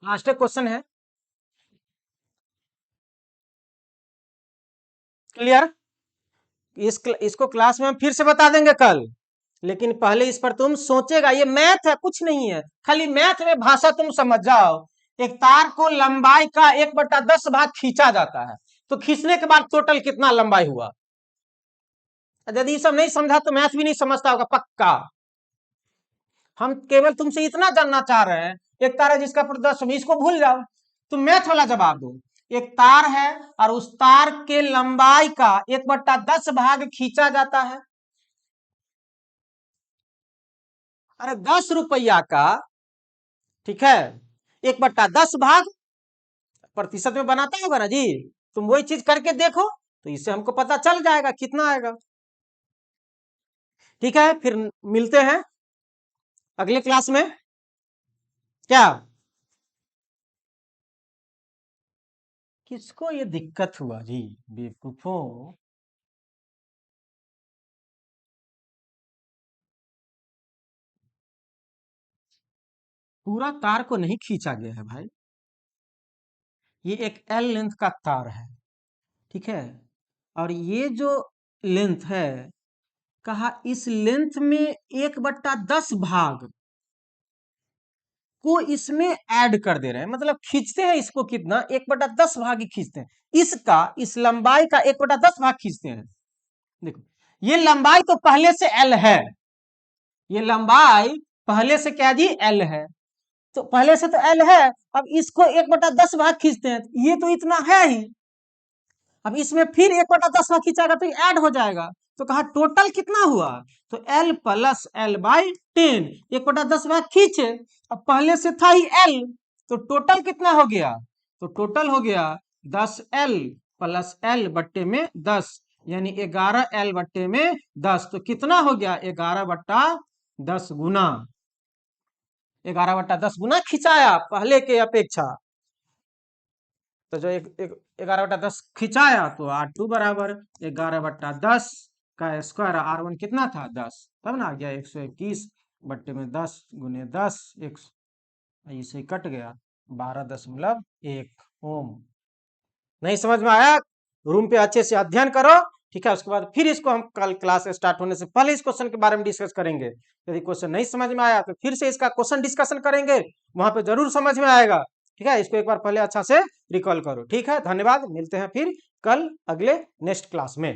लास्ट क्वेश्चन है, क्लियर। इसको क्लास में हम फिर से बता देंगे कल, लेकिन पहले इस पर तुम सोचेगा। ये मैथ है, कुछ नहीं है, खाली मैथ में भाषा तुम समझ जाओ। एक तार को लंबाई का 1/10 भाग खींचा जाता है, तो खींचने के बाद टोटल कितना लंबाई हुआ। यदि ये सब नहीं समझा तो मैथ भी नहीं समझता होगा पक्का। हम केवल तुमसे इतना जानना चाह रहे हैं, एक तार है जिसका प्रदर्शन, इसको भूल जाओ, तुम मैथ वाला जवाब दो। एक तार है और उस तार के लंबाई का 1/10 भाग खींचा जाता है। अरे 10 रुपया का, ठीक है, 1/10 भाग प्रतिशत में बनाता होगा ना जी। तुम वही चीज करके देखो, तो इससे हमको पता चल जाएगा कितना आएगा। ठीक है, फिर मिलते हैं अगले क्लास में। क्या किसको ये दिक्कत हुआ जी, बेवकूफों। पूरा तार को नहीं खींचा गया है भाई, ये एक एल लेंथ का तार है, ठीक है। और ये जो लेंथ है, कहा इस लेंथ में 1/10 भाग को इसमें ऐड कर दे रहे हैं, मतलब खींचते हैं इसको कितना 1/10 भाग ही खींचते हैं। इसका, इस लंबाई का 1/10 भाग खींचते हैं। देखो, ये लंबाई तो पहले से एल है, ये लंबाई पहले से क्या जी एल है, तो पहले से तो एल है। अब इसको 1/10 भाग खींचते हैं, ये तो इतना है ही। अब इसमें फिर 1/10 भाग खींचाएगा तो ऐड हो जाएगा। तो कहा टोटल कितना हुआ, तो एल प्लस एल बाई 10, 1/10 भाग खींचे, अब पहले से था ही एल, तो टोटल कितना हो गया, तो टोटल हो गया 10L प्लस एल बट्टे में 10, यानी 11L बट्टे में 10। तो कितना हो गया 11/10 गुना, 11/10 गुना खिंचाया पहले के अपेक्षा। तो जो 11/10 खिंचाया तो R2 बराबर 11/10 का स्क्वायर, R1 कितना था 10, तब ना आ गया 121 बट्टे में 10 गुने 10, एक इसे कट गया 12.1 ओम। नहीं समझ में आया, रूम पे अच्छे से अध्ययन करो, ठीक है। उसके बाद फिर इसको हम कल क्लास स्टार्ट होने से पहले इस क्वेश्चन के बारे में डिस्कस करेंगे। यदि क्वेश्चन नहीं समझ में आया तो फिर से इसका क्वेश्चन डिस्कशन करेंगे, वहां पे जरूर समझ में आएगा, ठीक है। इसको एक बार पहले अच्छा से रिकॉल करो, ठीक है। धन्यवाद, मिलते हैं फिर कल अगले नेक्स्ट क्लास में।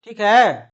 ठीक है।